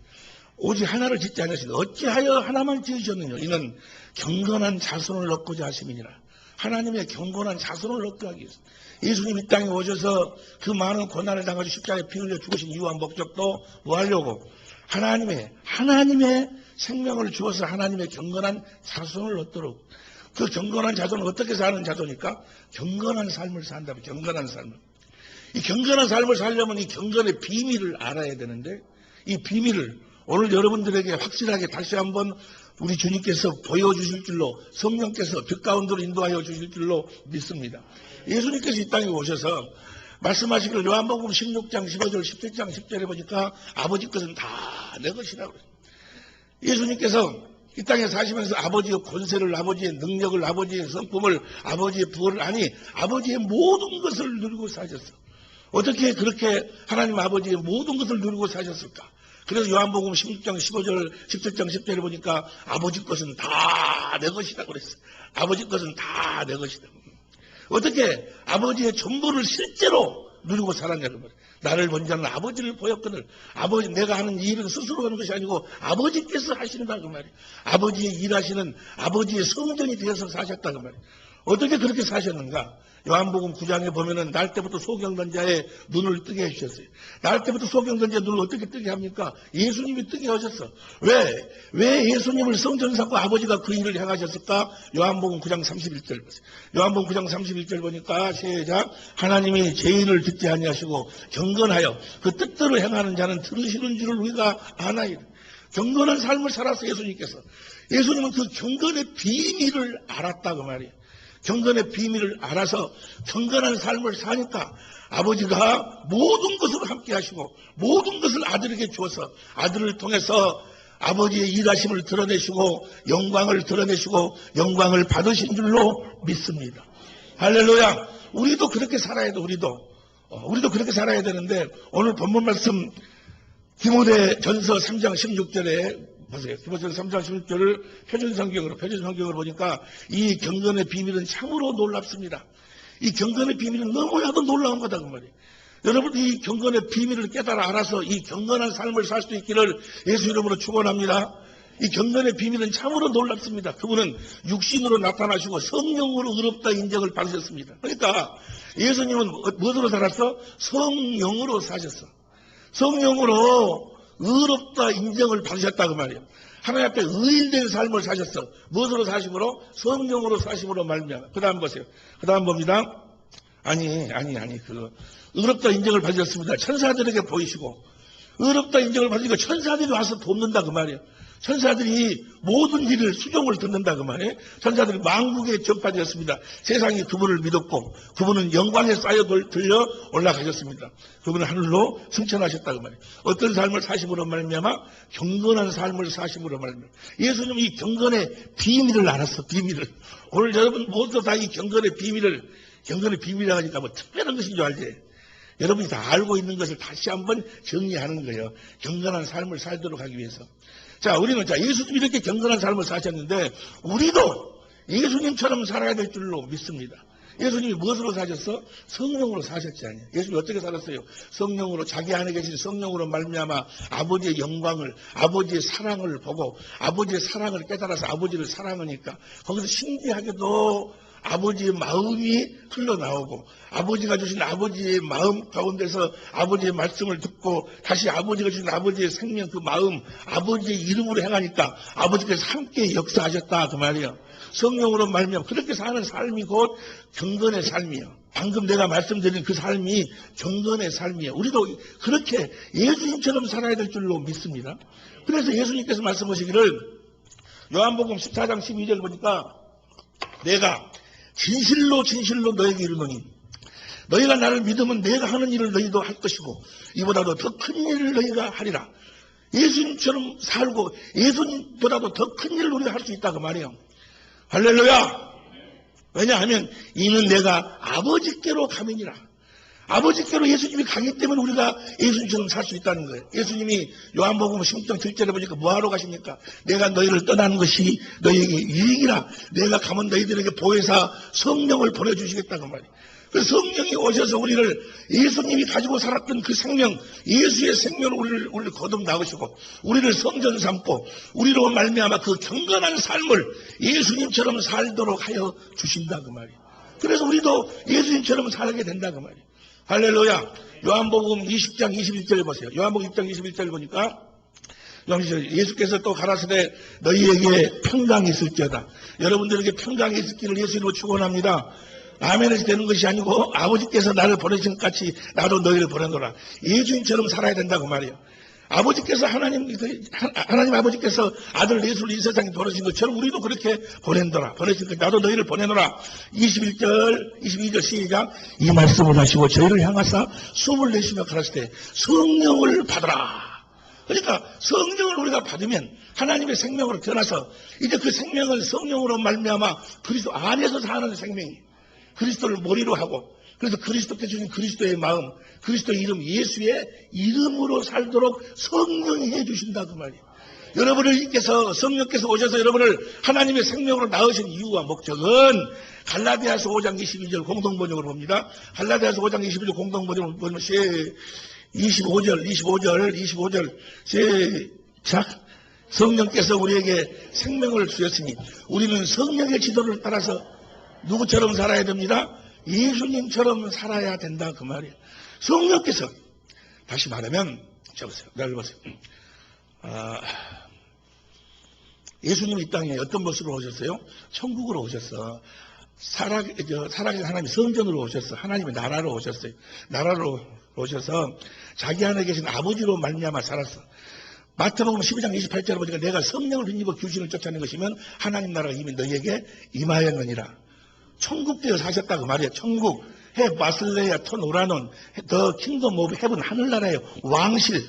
오직 하나를 짓지 않으시니 어찌하여 하나만 지으셨느냐. 이는 경건한 자손을 얻고자 하심이니라. 하나님의 경건한 자손을 얻게 하기 위해서. 예수님 이 땅에 오셔서 그 많은 고난을 당하시고 십자가에 피 흘려 죽으신 이유와 목적도 뭐 하려고? 하나님의 생명을 주어서 하나님의 경건한 자손을 얻도록. 그 경건한 자손은 어떻게 사는 자손입니까? 경건한 삶을 산다면, 경건한 삶을. 이 경건한 삶을 살려면 이 경건의 비밀을 알아야 되는데, 이 비밀을 오늘 여러분들에게 확실하게 다시 한번 우리 주님께서 보여주실 줄로, 성령께서 빛 가운데로 인도하여 주실 줄로 믿습니다. 예수님께서 이 땅에 오셔서 말씀하시기를 요한복음 16장 15절 17장 10절에 보니까 아버지 것은 다 내 것이라고 그래요. 예수님께서 이 땅에 사시면서 아버지의 권세를, 아버지의 능력을, 아버지의 성품을, 아버지의 부활을 아니 아버지의 모든 것을 누리고 사셨어. 어떻게 그렇게 하나님 아버지의 모든 것을 누리고 사셨을까? 그래서 요한복음 16장 15절 17장 10절에 보니까 아버지 것은 다 내 것이다 그랬어. 아버지 것은 다 내 것이다. 어떻게 아버지의 전부를 실제로 누리고 살았냐는 말이야. 나를 본 자는 아버지를 보였거늘. 아버지, 내가 하는 이 일은 스스로 하는 것이 아니고 아버지께서 하신다 그 말이야. 아버지의 일하시는 아버지의 성전이 되어서 사셨다 그 말이야. 어떻게 그렇게 사셨는가? 요한복음 9장에 보면은 날 때부터 소경된 자의 눈을 뜨게 해주셨어요. 날 때부터 소경된 자의 눈을 어떻게 뜨게 합니까? 예수님이 뜨게 하셨어. 왜 예수님을 성전 삼고 아버지가 그 일을 행하셨을까? 요한복음 9장 31절 보세요. 요한복음 9장 31절 보니까 시작. 하나님이 죄인을 듣지 아니하시고 경건하여 그 뜻대로 행하는 자는 들으시는 줄을 우리가 아나이다. 경건한 삶을 살았어 예수님께서. 예수님은 그 경건의 비밀을 알았다 그 말이에요. 경건의 비밀을 알아서 경건한 삶을 사니까 아버지가 모든 것을 함께 하시고 모든 것을 아들에게 주어서 아들을 통해서 아버지의 일하심을 드러내시고 영광을 드러내시고 영광을 받으신 줄로 믿습니다. 할렐루야. 우리도 그렇게 살아야 돼. 우리도 그렇게 살아야 되는데 오늘 본문 말씀 디모데전서 3장 16절에 보세요. 디모데전서 3장 16절을 표준성경으로 보니까 이 경건의 비밀은 참으로 놀랍습니다. 이 경건의 비밀은 너무나도 놀라운 거다 그 말이에요. 여러분 이 경건의 비밀을 깨달아 알아서 이 경건한 삶을 살 수 있기를 예수 이름으로 축원합니다. 이 경건의 비밀은 참으로 놀랍습니다. 그분은 육신으로 나타나시고 성령으로 의롭다 인정을 받으셨습니다. 그러니까 예수님은 무엇으로 살았어? 성령으로 사셨어. 성령으로 의롭다 인정을 받으셨다 그 말이에요. 하나님 앞에 의인된 삶을 사셨어. 무엇으로 사심으로? 성령으로 사심으로 말미암아. 그 다음 보세요. 그 다음 봅니다. 의롭다 인정을 받으셨습니다. 천사들에게 보이시고 의롭다 인정을 받으니까 천사들이 와서 돕는다 그 말이에요. 천사들이 모든 일을 수종을 듣는다 그 말이에요. 천사들이 만국에 전파되었습니다. 세상이 그분을 믿었고 그분은 영광에 쌓여 들려 올라가셨습니다. 그분은 하늘로 승천하셨다 그 말이에요. 어떤 삶을 사심으로 말미암아? 경건한 삶을 사심으로 말미암아. 예수님은 이 경건의 비밀을 알았어. 비밀을. 오늘 여러분 모두 다 이 경건의 비밀이라고 하니까 뭐 특별한 것인 줄 알지? 여러분이 다 알고 있는 것을 다시 한번 정리하는 거예요. 경건한 삶을 살도록 하기 위해서. 자, 우리는 예수님이 이렇게 경건한 삶을 사셨는데 우리도 예수님처럼 살아야 될 줄로 믿습니다. 예수님이 무엇으로 사셨어? 성령으로 사셨지 아니에요. 예수님이 어떻게 살았어요? 성령으로 자기 안에 계신 성령으로 말미암아 아버지의 영광을 아버지의 사랑을 보고 아버지의 사랑을 깨달아서 아버지를 사랑하니까 거기서 신기하게도 아버지의 마음이 흘러나오고 아버지가 주신 아버지의 마음 가운데서 아버지의 말씀을 듣고 다시 아버지가 주신 아버지의 생명 그 마음 아버지의 이름으로 행하니까 아버지께서 함께 역사하셨다 그 말이에요. 성령으로 말미암아 그렇게 사는 삶이 곧 경건의 삶이에요. 방금 내가 말씀드린 그 삶이 경건의 삶이에요. 우리도 그렇게 예수님처럼 살아야 될 줄로 믿습니다. 그래서 예수님께서 말씀하시기를 요한복음 14장 12절 보니까 내가 진실로 너에게 이르노니 너희가 나를 믿으면 내가 하는 일을 너희도 할 것이고 이보다도 더 큰 일을 너희가 하리라. 예수님처럼 살고 예수님보다도 더 큰 일을 우리가 할 수 있다 그 말이에요. 할렐루야. 왜냐하면 이는 내가 아버지께로 가면이라. 아버지께로 예수님이 가기 때문에 우리가 예수님처럼 살 수 있다는 거예요. 예수님이 요한복음 16장 7절에 보니까 뭐하러 가십니까? 내가 너희를 떠나는 것이 너희에게 유익이라. 내가 가면 너희들에게 보혜사 성령을 보내주시겠다는 말이에요. 그 성령이 오셔서 우리를 예수님이 가지고 살았던 그 생명, 예수의 생명을 우리를 거듭 나으시고 우리를 성전 삼고 우리로 말미암아 그 경건한 삶을 예수님처럼 살도록 하여 주신다 그 말이에요. 그래서 우리도 예수님처럼 살게 된다 그 말이에요. 할렐루야. 요한복음 20장 21절 보세요. 요한복음 20장 21절 보니까 예수께서 또 가라사대 너희에게 평강이 있을지어다. 여러분들에게 평강이 있을기를 예수님으로 축원합니다. 아멘에서 되는 것이 아니고 아버지께서 나를 보내신 것 같이 나도 너희를 보내노라. 예수님처럼 살아야 된다고 말이에요. 아버지께서 하나님 아버지께서 아들 예수를 이 세상에 보내신 것처럼 우리도 그렇게 보낸더라. 보내신 것 나도 너희를 보내노라. 21절 22절 시작. 이 말씀을 하시고 저희를 향하사 숨을 내쉬며 가라사대 성령을 받으라. 그러니까 성령을 우리가 받으면 하나님의 생명으로 태어나서 이제 그 생명을 성령으로 말미암아 그리스도 안에서 사는 생명이 그리스도를 머리로 하고 그래서 그리스도께 주신 그리스도의 마음, 그리스도의 이름, 예수의 이름으로 살도록 성령이 해주신다 그 말이에요. 여러분께서 성령께서 오셔서 여러분을 하나님의 생명으로 낳으신 이유와 목적은 갈라디아서 5장 22절 공동번역으로 봅니다. 갈라디아서 5장 22절 공동번역으로 보면 25절 시작. 성령께서 우리에게 생명을 주셨으니 우리는 성령의 지도를 따라서 누구처럼 살아야 됩니다? 예수님처럼 살아야 된다 그 말이에요. 성령께서 다시 말하면 보세요. 예수님이 이 땅에 어떤 모습으로 오셨어요? 천국으로 오셨어. 살아계신 하나님의 성전으로 오셨어. 하나님의 나라로 오셨어요. 나라로 오셔서 자기 안에 계신 아버지로 말미암아 살았어. 마태복음 12장 28절에 보니까 내가 성령을 힘입어 귀신을 쫓아낸 것이면 하나님 나라가 이미 너희에게 임하였느니라. 천국되어 사셨다 그 말이에요. 천국, 바슬레야 토노라논, 더 킹덤 오브 헤븐, 하늘나라의 왕실.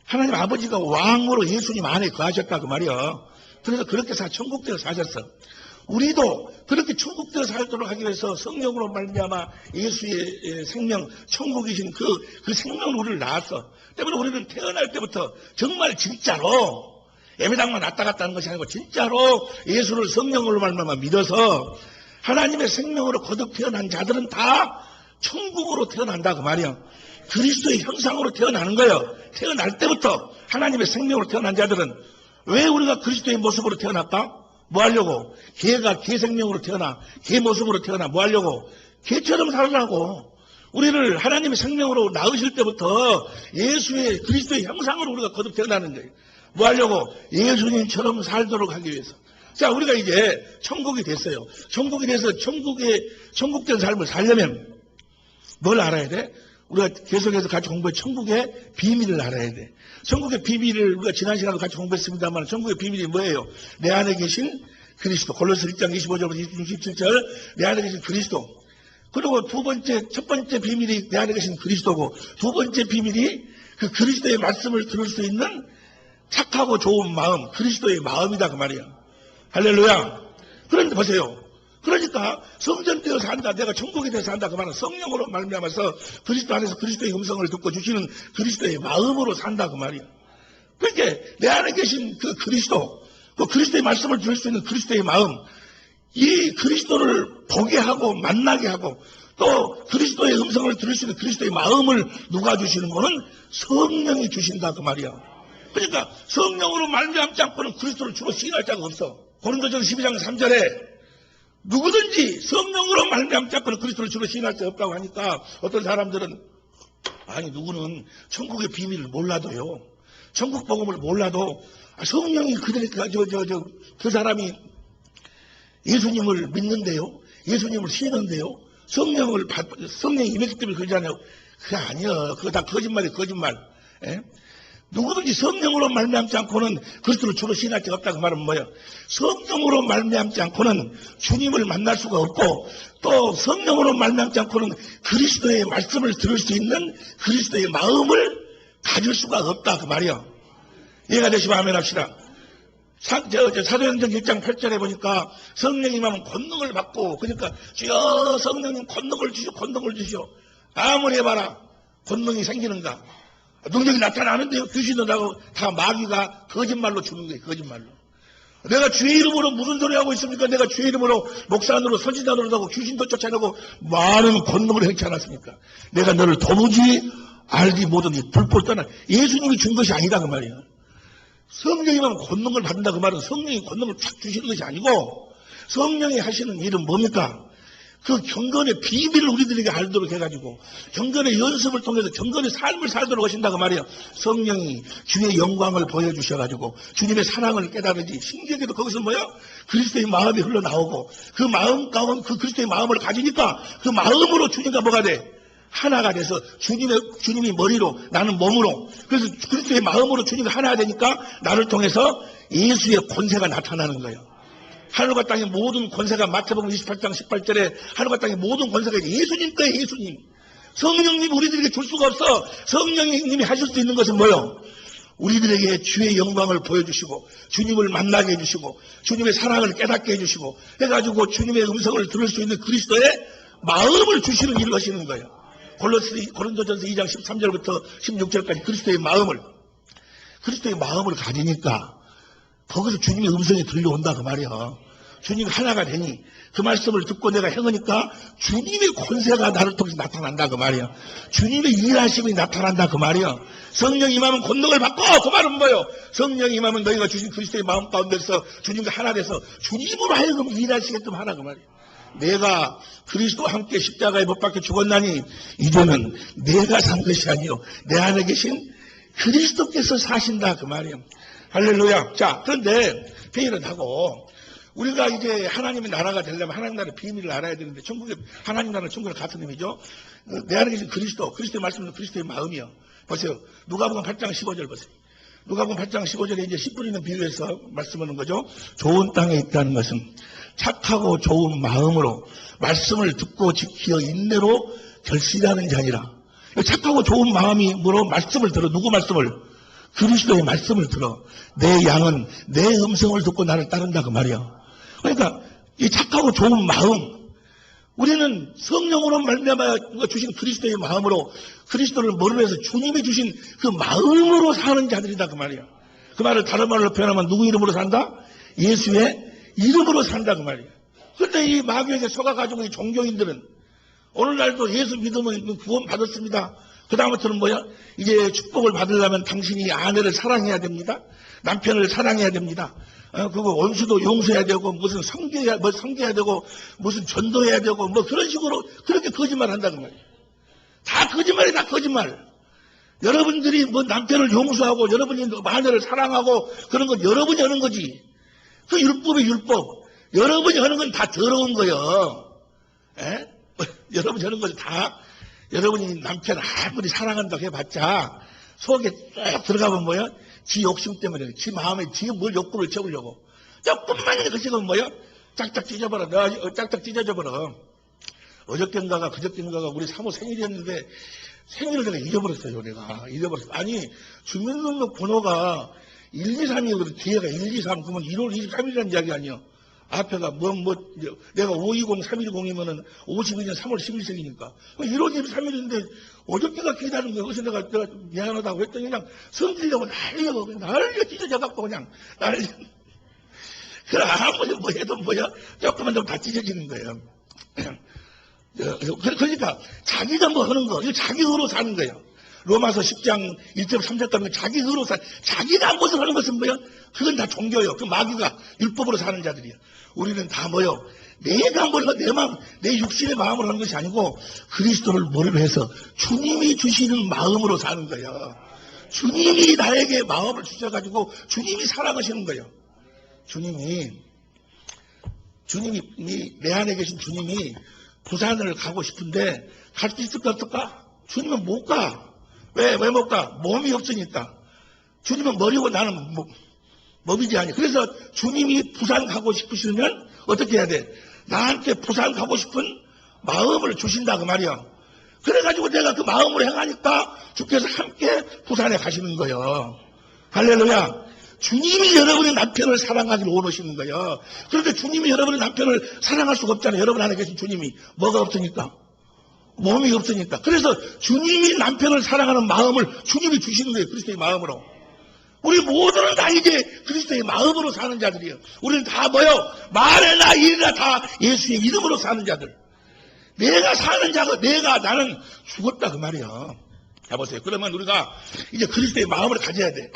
하나님 아버지가 왕으로 예수님 안에 거하셨다 그 말이에요. 그래서 그렇게 천국되어 사셨어. 우리도 그렇게 천국되어 살도록 하기 위해서 성령으로 말미암아 예수의 생명, 천국이신 그 생명을 우리를 낳았어. 때문에 우리는 태어날 때부터 정말 진짜로 예배당만 왔다 갔다 하는 것이 아니고 진짜로 예수를 성령으로 말미암아 믿어서 하나님의 생명으로 거듭 태어난 자들은 다 천국으로 태어난다 그 말이야. 그리스도의 형상으로 태어나는 거예요. 태어날 때부터 하나님의 생명으로 태어난 자들은 왜 우리가 그리스도의 모습으로 태어났다? 뭐 하려고? 개가 개 생명으로 태어나, 개 모습으로 태어나 뭐 하려고? 개처럼 살라고. 우리를 하나님의 생명으로 낳으실 때부터 예수의 그리스도의 형상으로 우리가 거듭 태어나는 거예요. 뭐 하려고? 예수님처럼 살도록 하기 위해서. 자, 우리가 이제 천국이 됐어요. 천국이 돼서 천국된 삶을 살려면 뭘 알아야 돼? 우리가 계속해서 같이 공부해. 천국의 비밀을 알아야 돼. 천국의 비밀을 우리가 지난 시간에도 같이 공부했습니다만 천국의 비밀이 뭐예요? 내 안에 계신 그리스도. 골로새 1장 25절부터 27절 내 안에 계신 그리스도. 그리고 첫 번째 비밀이 내 안에 계신 그리스도고 두 번째 비밀이 그 그리스도의 말씀을 들을 수 있는 착하고 좋은 마음, 그리스도의 마음이다 그 말이야. 할렐루야. 그런데 보세요. 그러니까 성전되어 산다. 내가 천국이 되어 산다. 그 말은 성령으로 말미암아서 그리스도 안에서 그리스도의 음성을 듣고 주시는 그리스도의 마음으로 산다 그 말이야. 그러니까 내 안에 계신 그 그리스도, 그 그리스도의 말씀을 들을 수 있는 그리스도의 마음, 이 그리스도를 보게 하고 만나게 하고 또 그리스도의 음성을 들을 수 있는 그리스도의 마음을 누가 주시는 거는 성령이 주신다 그 말이야. 그러니까 성령으로 말미암지 않고는 그리스도를 주로 시인할 자가 없어. 고린도전서 12장 3절에 누구든지 성령으로 말미암지 않고는 그리스도를 주로 시인할 수 없다고 하니까 어떤 사람들은 아니 누구는 천국의 비밀을 몰라도요. 천국 복음을 몰라도 성령이 그 사람이 예수님을 믿는데요. 예수님을 시는데요. 성령이 임했기 때문에 그러잖아요. 그게 아니야. 그거 다 거짓말이에요. 거짓말. 예? 누구든지 성령으로 말미암지 않고는 그리스도를 주로 시인할 자가 없다 그 말은 뭐예요? 성령으로 말미암지 않고는 주님을 만날 수가 없고 또 성령으로 말미암지 않고는 그리스도의 말씀을 들을 수 있는 그리스도의 마음을 가질 수가 없다 그 말이야. 이해가 되시면 아멘 합시다. 사도행전 1장 8절에 보니까 성령님 하면 권능을 받고 그러니까 주여 성령님 권능을 주시오. 아무리 해봐라 권능이 생기는가? 능력이 나타나는데요. 귀신도 나고 다 마귀가 거짓말로 주는 거예요. 거짓말로. 내가 주의 이름으로 무슨 소리 하고 있습니까? 내가 주의 이름으로 목사노로 선지자노로 하고 귀신도 쫓아내고 많은 권능을 행치 않았습니까? 내가 너를 도무지 알지 못하니 불법 떠나 예수님이 준 것이 아니다 그 말이야. 성령이만 권능을 받는다 그 말은 성령이 권능을 쫙 주시는 것이 아니고 성령이 하시는 일은 뭡니까? 그 경건의 비밀을 우리들에게 알도록 해가지고 경건의 연습을 통해서 경건의 삶을 살도록 하신다 그 말이에요. 성령이 주의 영광을 보여주셔가지고 주님의 사랑을 깨달으지 신기하게도 거기서 뭐야? 그리스도의 마음이 흘러나오고 그 마음 가운데 그 그리스도의 마음을 가지니까 그 마음으로 주님과 뭐가 돼? 하나가 돼서 주님이 머리로 나는 몸으로 그래서 그리스도의 마음으로 주님이 하나가 되니까 나를 통해서 예수의 권세가 나타나는 거예요. 하늘과 땅의 모든 권세가 마태복음 28장 18절에 하늘과 땅의 모든 권세가 예수님 거예요. 예수님. 성령님 우리들에게 줄 수가 없어. 성령님이 하실 수 있는 것은 뭐예요? 우리들에게 주의 영광을 보여주시고 주님을 만나게 해주시고 주님의 사랑을 깨닫게 해주시고 해가지고 주님의 음성을 들을 수 있는 그리스도의 마음을 주시는 일을 하시는 거예요. 고린도전서 2장 13절부터 16절까지 그리스도의 마음을 가지니까 거기서 주님의 음성이 들려온다 그 말이야. 주님 하나가 되니 그 말씀을 듣고 내가 행하니까 주님의 권세가 나를 통해서 나타난다 그 말이야. 주님의 일하심이 나타난다 그 말이야. 성령 임하면 권능을 받고 그 말은 뭐예요? 성령 임하면 너희가 주신 그리스도의 마음 가운데서 주님과 하나 돼서 주님으로 하여금 일하시게끔 하라 그 말이야. 내가 그리스도와 함께 십자가에 못 박혀 죽었나니 이제는 내가 산 것이 아니요 내 안에 계신 그리스도께서 사신다 그 말이에요. 할렐루야. 자, 그런데 회의를 하고 우리가 이제 하나님의 나라가 되려면 하나님 나라의 비밀을 알아야 되는데 하나님 나라는 천국의 같은 의미죠. 내 안에 계신 그리스도의 말씀은 그리스도의 마음이요. 보세요. 누가복음 8장 15절 보세요. 누가복음 8장 15절에 이제 씨 뿌리는 비유에서 말씀하는 거죠. 좋은 땅에 있다는 것은 착하고 좋은 마음으로 말씀을 듣고 지키어 인내로 결실하는 자니라. 착하고 좋은 마음이 뭐로 말씀을 들어. 누구 말씀을? 그리스도의 말씀을 들어. 내 양은 내 음성을 듣고 나를 따른다 그 말이야. 그러니까 이 착하고 좋은 마음, 우리는 성령으로 말미암아 주신 그리스도의 마음으로 그리스도를 모르면서 주님이 주신 그 마음으로 사는 자들이다 그 말이야. 그 말을 다른 말로 표현하면 누구 이름으로 산다? 예수의 이름으로 산다 그 말이야. 그런데 이 마귀에게 속아가지고 이 종교인들은 오늘날도 예수 믿으면 구원 받았습니다. 그 다음부터는 뭐야? 이제 축복을 받으려면 당신이 아내를 사랑해야 됩니다. 남편을 사랑해야 됩니다. 그거 원수도 용서해야 되고 무슨 섬겨야 되고 무슨 전도해야 되고 뭐 그런 식으로 그렇게 거짓말 한다 그 말이야. 다 거짓말이야, 다 거짓말. 여러분들이 뭐 남편을 용서하고 여러분이 아내를 사랑하고 그런 건 여러분이 하는 거지. 그 율법이 율법. 여러분이 하는 건 다 더러운 거예요. 에? 여러분이 하는 건 다 여러분이 남편 아무리 사랑한다고 해봤자 속에 쭉 들어가면 뭐야? 지 욕심 때문에 지 마음에 지 뭘 욕구를 채우려고 조금만 그치면 뭐야? 짝짝 찢어버려. 짝짝 찢어져버려. 어저께인가가 그저께인가가 우리 사모 생일이었는데 생일을 내가 잊어버렸어요. 내가 잊어버렸어. 아니 주민등록 번호가 123이거든. 뒤에가 123 그러면 1월 23일이라는 이야기 아니야. 앞에가 내가 520, 310이면은 52년 3월 11생이니까. 1월 23일인데 어저께가 기다리는 거야. 그래서 내가 미안하다고 했더니 그냥 성질려고 난리가 찢어져갖고 그냥 난리. 그래, 아무리 뭐 해도 뭐야. 조금만 좀 다 찢어지는 거예요. 그러니까 자기가 뭐 하는 거, 이거 자기 의로 사는 거예요. 로마서 10장 1절 3절 가면 자기 의로 자기가 무엇을 하는 것은 뭐야? 그건 다 종교예요. 그 마귀가 율법으로 사는 자들이야. 우리는 다 뭐요? 내가 뭘로 내 육신의 마음으로 하는 것이 아니고 그리스도를 머리로 해서 주님이 주시는 마음으로 사는 거예요. 주님이 나에게 마음을 주셔가지고 주님이 사랑하시는 거예요. 주님이 내 안에 계신 주님이 부산을 가고 싶은데 갈 수 있을까 없을까? 주님은 못 가. 왜 못 가? 몸이 없으니까. 주님은 머리고 나는 몸이지 아니. 그래서 주님이 부산 가고 싶으시면 어떻게 해야 돼? 나한테 부산 가고 싶은 마음을 주신다 그 말이야. 그래가지고 내가 그 마음으로 행하니까 주께서 함께 부산에 가시는 거예요. 할렐루야. 주님이 여러분의 남편을 사랑하기를 원하시는 거예요. 그런데 주님이 여러분의 남편을 사랑할 수가 없잖아요. 여러분 안에 계신 주님이. 뭐가 없으니까? 몸이 없으니까. 그래서 주님이 남편을 사랑하는 마음을 주님이 주시는 거예요. 그리스도의 마음으로. 우리 모두는 다 이제 그리스도의 마음으로 사는 자들이에요. 우리는 다 뭐요? 말이나 일이나 다 예수의 이름으로 사는 자들. 내가 사는 자가 나는 죽었다 그 말이야. 자 보세요. 그러면 우리가 이제 그리스도의 마음을 가져야 돼.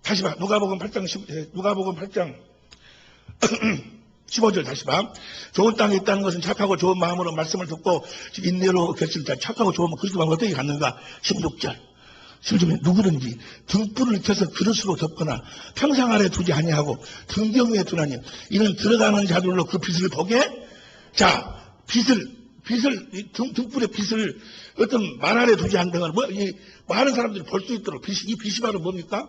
다시 봐. 누가복음 8장 15절 다시 봐. 좋은 땅에 있다는 것은 착하고 좋은 마음으로 말씀을 듣고 인내로 결실자. 착하고 좋은 그리스도 마음을 어떻게 갖는가? 16절. 누구든지 등불을 켜서 그릇으로 덮거나 평상 아래 두지 아니하고 등경 위에 두나니 이는 들어가는 자들로 그 빛을 보게. 자, 등불의 빛을 어떤 말 아래 두지 않는 많은 사람들이 볼 수 있도록 이 빛이 바로 뭡니까?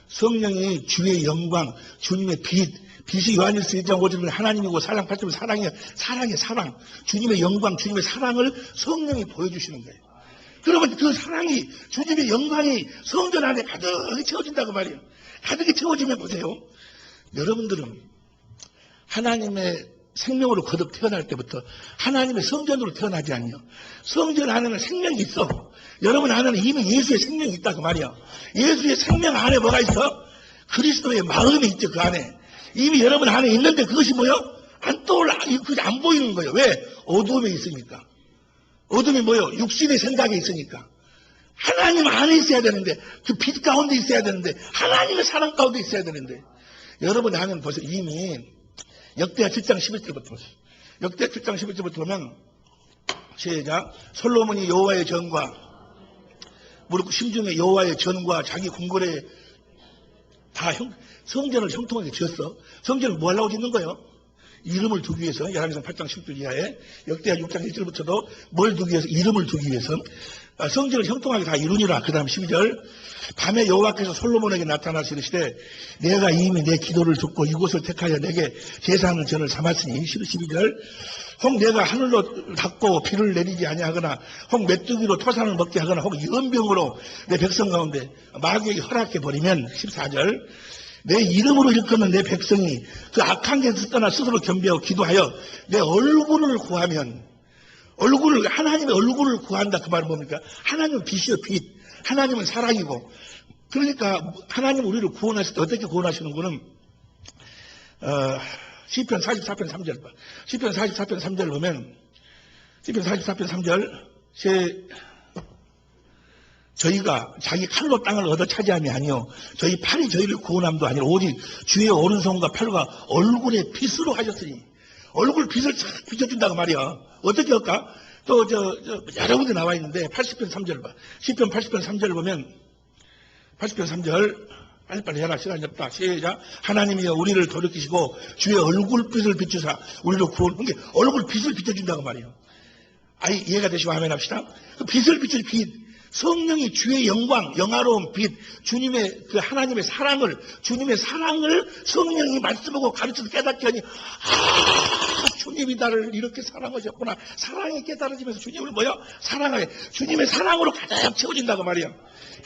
성령의 주의 영광, 주님의 빛이 요한일서 1장 5절은 하나님이고 사랑 8절은 사랑이야. 사랑. 주님의 영광, 주님의 사랑을 성령이 보여주시는 거예요. 그러면 그 사랑이, 주님의 영광이 성전 안에 가득히 채워진다고 말이에요. 가득히 채워지면 보세요. 여러분들은 하나님의 생명으로 거듭 태어날 때부터 하나님의 성전으로 태어나지 않냐. 성전 안에는 생명이 있어. 여러분 안에는 이미 예수의 생명이 있다고 말이야. 예수의 생명 안에 뭐가 있어? 그리스도의 마음이 있죠. 그 안에. 이미 여러분 안에 있는데 그것이 뭐요? 안 떠올라. 그것이 안 보이는 거예요. 왜? 어둠에 있으니까. 어둠이 뭐요? 육신의 생각에 있으니까. 하나님 안에 있어야 되는데, 그 빛 가운데 있어야 되는데, 하나님의 사랑 가운데 있어야 되는데, 여러분 안에는 벌써 이미 역대하 7장 11절부터 보세요. 역대하 7장 11절부터 보면, 시작. 솔로몬이 여호와의 전과, 무릎 심중에 여호와의 전과 자기 궁궐에 다 성전을 형통하게 지었어. 성전을 뭐 하려고 짓는 거예요? 이름을 두기 위해서. 열왕기상 8장 10절 이하에 역대하 6장 1절부터도 뭘 두기 위해서? 이름을 두기 위해서. 성전을 형통하게 다 이루니라. 그 다음 12절. 밤에 여호와께서 솔로몬에게 나타나서 이르시되 내가 이미 내 기도를 듣고 이곳을 택하여 내게 제사하는 전을 삼았으니. 12절. 혹 내가 하늘로 닫고 비를 내리지 아니하거나 혹 메뚜기로 토산을 먹게 하거나 혹 연병으로 내 백성 가운데 마귀에게 허락해 버리면. 14절. 내 이름으로 일컫는 내 백성이 그 악한 길에서 떠나 스스로 겸비하고 기도하여 내 얼굴을 구하면, 하나님의 얼굴을 구한다. 그 말은 뭡니까? 하나님은 빛이요, 빛. 하나님은 사랑이고. 그러니까 하나님 우리를 구원하실 때 어떻게 구원하시는 거는 시편 44편 3절 봐. 시편 44편 3절 보면, 시편 44편 3절 저희가 자기 칼로 땅을 얻어 차지함이 아니요 저희 팔이 저희를 구원함도 아니라 오직 주의 오른손과 팔과 얼굴의 빛으로 하셨으니. 얼굴 빛을 쫙 비춰준다고 말이야. 어떻게 할까? 또 여러 군데 나와 있는데 80편 3절 봐. 시편 80편 3절 보면 80편 3절 빨리빨리 해라. 시간이 없다. 시작. 하나님이여 우리를 돌이키시고 주의 얼굴빛을 비추사 우리를 구원. 그러니까 얼굴 빛을 비춰준다고 말이야. 아이 이해가 되시고 아멘 합시다. 그 빛을 비추는 빛. 성령이 주의 영광, 영화로운 빛, 주님의 그 하나님의 사랑을, 주님의 사랑을 성령이 말씀하고 가르쳐서 깨닫게 하니, 주님이 나를 이렇게 사랑하셨구나. 사랑이 깨달아지면서 주님을 사랑하게. 주님의 사랑으로 가득 채워진다고 말이야.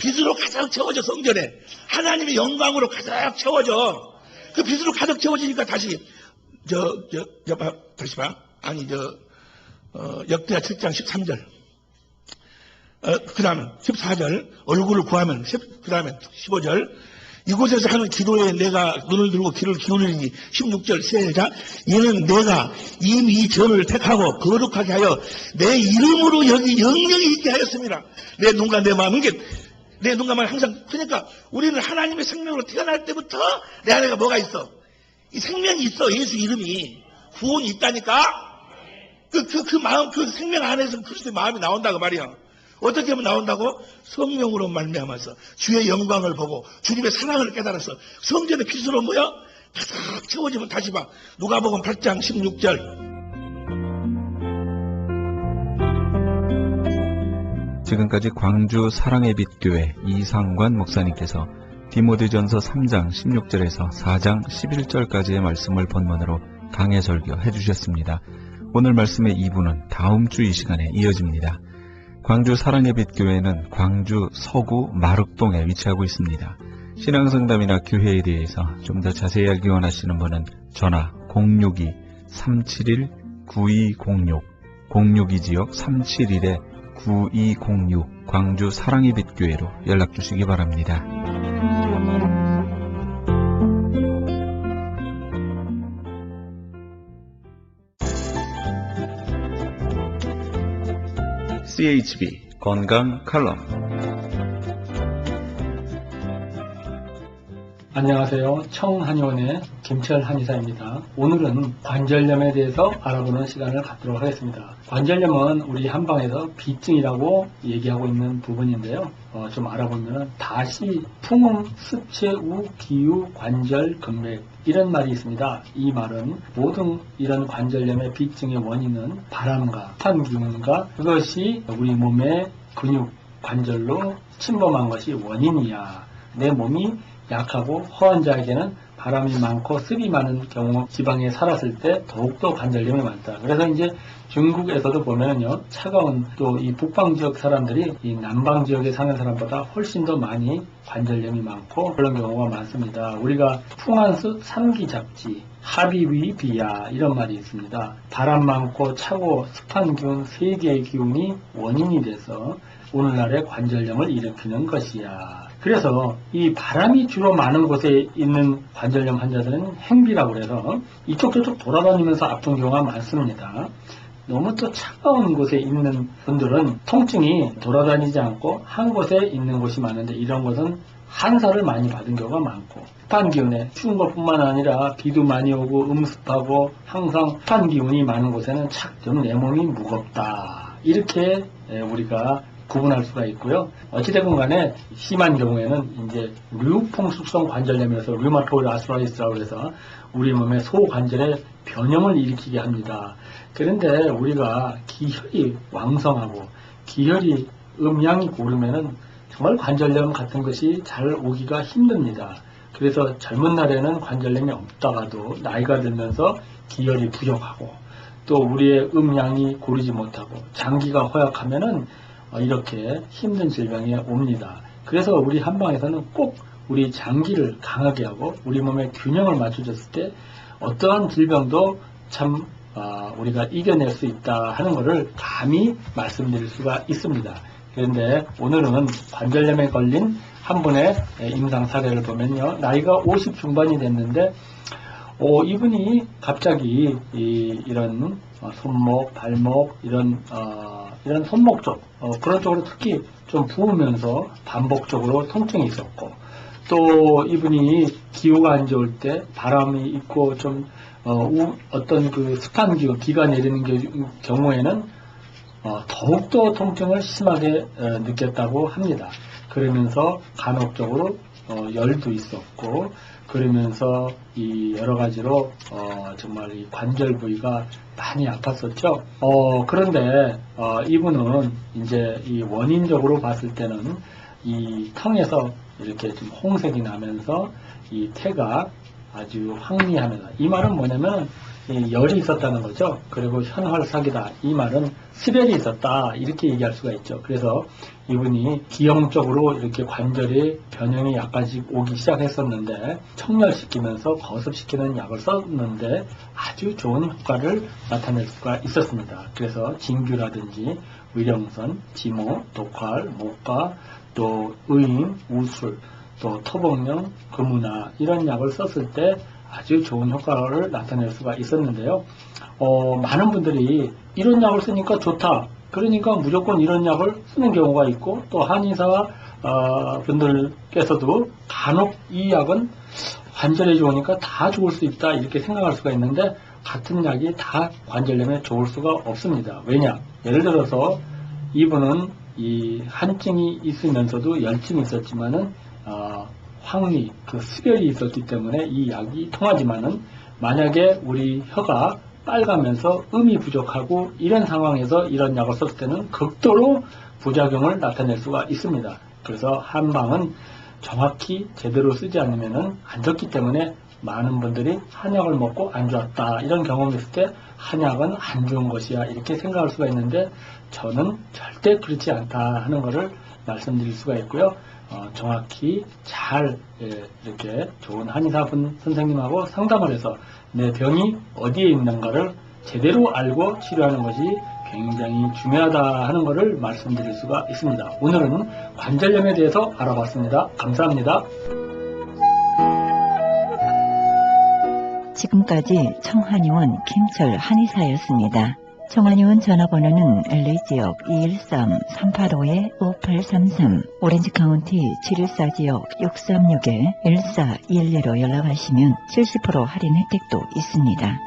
빛으로 가득 채워져, 성전에. 하나님의 영광으로 가득 채워져. 그 빛으로 가득 채워지니까 다시, 다시 봐. 아니, 역대하 7장 13절. 그 다음에 14절 얼굴을 구하면 그 다음에 15절 이곳에서 하는 기도에 내가 눈을 들고 귀를 기울이니 16절 시작. 이는 내가 이미 이 전을 택하고 거룩하게 하여 내 이름으로 여기 영영이 있게 하였습니다. 내 눈과 내 마음. 내 눈과 마음 항상. 그러니까 우리는 하나님의 생명으로 태어날 때부터 내 안에 뭐가 있어? 이 생명이 있어. 예수 이름이. 구원이 있다니까. 그 마음, 그 생명 안에서 그리스도의 마음이 나온다고 말이야. 어떻게 하면 나온다고? 성령으로 말미암아서 주의 영광을 보고 주님의 사랑을 깨달아서 성전의 빛으로 가득 채워지면. 다시 봐. 누가복음 8장 16절. 지금까지 광주 사랑의 빛 교회 이상관 목사님께서 디모데전서 3장 16절에서 4장 11절까지의 말씀을 본문으로 강해 설교해 주셨습니다. 오늘 말씀의 2부는 다음 주 이 시간에 이어집니다. 광주 사랑의 빛 교회는 광주 서구 마륵동에 위치하고 있습니다. 신앙성담이나 교회에 대해서 좀 더 자세히 알기 원하시는 분은 전화 062-371-9206 062지역 371-9206 광주 사랑의 빛 교회로 연락 주시기 바랍니다. CHB 건강 칼럼. 안녕하세요. 청한의원의 김철 한의사입니다. 오늘은 관절염에 대해서 알아보는 시간을 갖도록 하겠습니다. 관절염은 우리 한방에서 비증이라고 얘기하고 있는 부분인데요. 좀 알아보면 다시, 풍음, 습체, 우, 기유, 관절, 금맥 이런 말이 있습니다. 이 말은 모든 이런 관절염의 비증의 원인은 바람과 탄기운과 그것이 우리 몸의 근육, 관절로 침범한 것이 원인이야. 내 몸이 약하고 허한 자에게는 바람이 많고 습이 많은 경우 지방에 살았을 때 더욱더 관절염이 많다. 그래서 이제 중국에서도 보면요, 차가운 또 이 북방 지역 사람들이 이 남방 지역에 사는 사람보다 훨씬 더 많이 관절염이 많고 그런 경우가 많습니다. 우리가 풍한수 삼기잡지, 하비위비야 이런 말이 있습니다. 바람 많고 차고 습한 기운 세 개의 기운이 원인이 돼서 오늘날의 관절염을 일으키는 것이야. 그래서 이 바람이 주로 많은 곳에 있는 관절염 환자들은 행비라고 해서 이쪽 저쪽 돌아다니면서 아픈 경우가 많습니다. 너무 또 차가운 곳에 있는 분들은 통증이 돌아다니지 않고 한 곳에 있는 곳이 많은데 이런 것은 한사를 많이 받은 경우가 많고 습한 기운에 추운 것뿐만 아니라 비도 많이 오고 음습하고 항상 습한 기운이 많은 곳에는 좀 내 몸이 무겁다. 이렇게 우리가 구분할 수가 있고요. 어찌됐건 간에 심한 경우에는 이제 류풍 숙성 관절염에서 류마토이드 아스트라이티스라고 해서 우리 몸의 소관절에 변형을 일으키게 합니다. 그런데 우리가 기혈이 왕성하고 기혈이 음양이 고르면은 정말 관절염 같은 것이 잘 오기가 힘듭니다. 그래서 젊은 날에는 관절염이 없다가도 나이가 들면서 기혈이 부족하고 또 우리의 음양이 고르지 못하고 장기가 허약하면은 이렇게 힘든 질병이 옵니다. 그래서 우리 한방에서는 꼭 우리 장기를 강하게 하고 우리 몸의 균형을 맞춰줬을 때 어떠한 질병도 참 우리가 이겨낼 수 있다 하는 것을 감히 말씀드릴 수가 있습니다. 그런데 오늘은 관절염에 걸린 한 분의 임상 사례를 보면요. 나이가 50 중반이 됐는데 이분이 갑자기 이런 손목, 발목 이런 손목 쪽 그런 쪽으로 특히 좀 부으면서 반복적으로 통증이 있었고 또 이분이 기후가 안 좋을 때 바람이 있고 좀 어떤 그 습한 기가 내리는 경우에는 더욱더 통증을 심하게 느꼈다고 합니다. 그러면서 간혹적으로 열도 있었고 그러면서 이 여러 가지로 정말 이 관절 부위가 많이 아팠었죠. 그런데 이분은 이제 이 원인적으로 봤을 때는 이 턱에서 이렇게 좀 홍색이 나면서 이 태가 아주 황리하면서 이 말은 뭐냐면 열이 있었다는 거죠. 그리고 현활삭이다. 이 말은 스별이 있었다. 이렇게 얘기할 수가 있죠. 그래서 이분이 기형적으로 이렇게 관절의 변형이 약간씩 오기 시작했었는데 청렬시키면서 거습시키는 약을 썼는데 아주 좋은 효과를 나타낼 수가 있었습니다. 그래서 진규라든지 위령선, 지모, 독활, 목과 또 의인, 우술, 또 토복령, 금우나 이런 약을 썼을 때 아주 좋은 효과를 나타낼 수가 있었는데요. 많은 분들이 이런 약을 쓰니까 좋다. 그러니까 무조건 이런 약을 쓰는 경우가 있고 또 한의사 분들께서도 간혹 이 약은 관절에 좋으니까 다 좋을 수 있다 이렇게 생각할 수가 있는데 같은 약이 다 관절염에 좋을 수가 없습니다. 왜냐? 예를 들어서 이분은 이 한증이 있으면서도 열증이 있었지만은 황리, 그 수별이 있었기 때문에 이 약이 통하지만은 만약에 우리 혀가 빨가면서 음이 부족하고 이런 상황에서 이런 약을 썼을 때는 극도로 부작용을 나타낼 수가 있습니다. 그래서 한방은 정확히 제대로 쓰지 않으면은 안 좋기 때문에 많은 분들이 한약을 먹고 안 좋았다 이런 경험이 있을 때 한약은 안 좋은 것이야 이렇게 생각할 수가 있는데 저는 절대 그렇지 않다 하는 것을 말씀드릴 수가 있고요. 정확히 잘 이렇게 좋은 한의사분 선생님하고 상담을 해서 내 병이 어디에 있는가를 제대로 알고 치료하는 것이 굉장히 중요하다 하는 것을 말씀드릴 수가 있습니다. 오늘은 관절염에 대해서 알아봤습니다. 감사합니다. 지금까지 청한의원 김철 한의사였습니다. 청한의원 전화번호는 LA지역 213-385-5833, 오렌지카운티 714지역 636-1412로 연락하시면 70% 할인 혜택도 있습니다.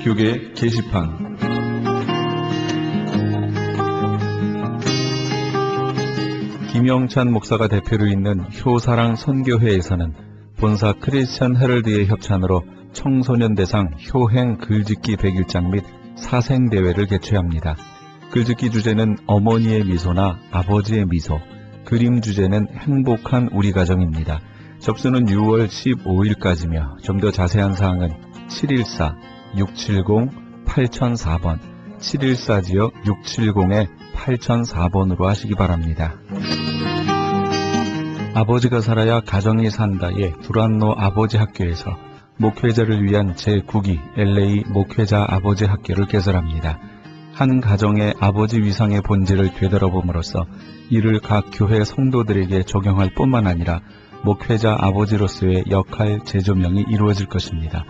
교계 게시판 김영찬 목사가 대표로 있는 효사랑 선교회에서는 본사 크리스천 헤럴드의 협찬으로 청소년 대상 효행 글짓기 100일장 및 사생대회를 개최합니다. 글짓기 주제는 어머니의 미소나 아버지의 미소, 그림 주제는 행복한 우리 가정입니다. 접수는 6월 15일까지며 좀 더 자세한 사항은 714-670-8004번, 714지역 670-8004번으로 하시기 바랍니다. 아버지가 살아야 가정이 산다의 두란노 아버지 학교에서 목회자를 위한 제9기 LA 목회자 아버지 학교를 개설합니다. 한 가정의 아버지 위상의 본질을 되돌아봄으로써 이를 각 교회 성도들에게 적용할 뿐만 아니라 목회자 아버지로서의 역할 재조명이 이루어질 것입니다.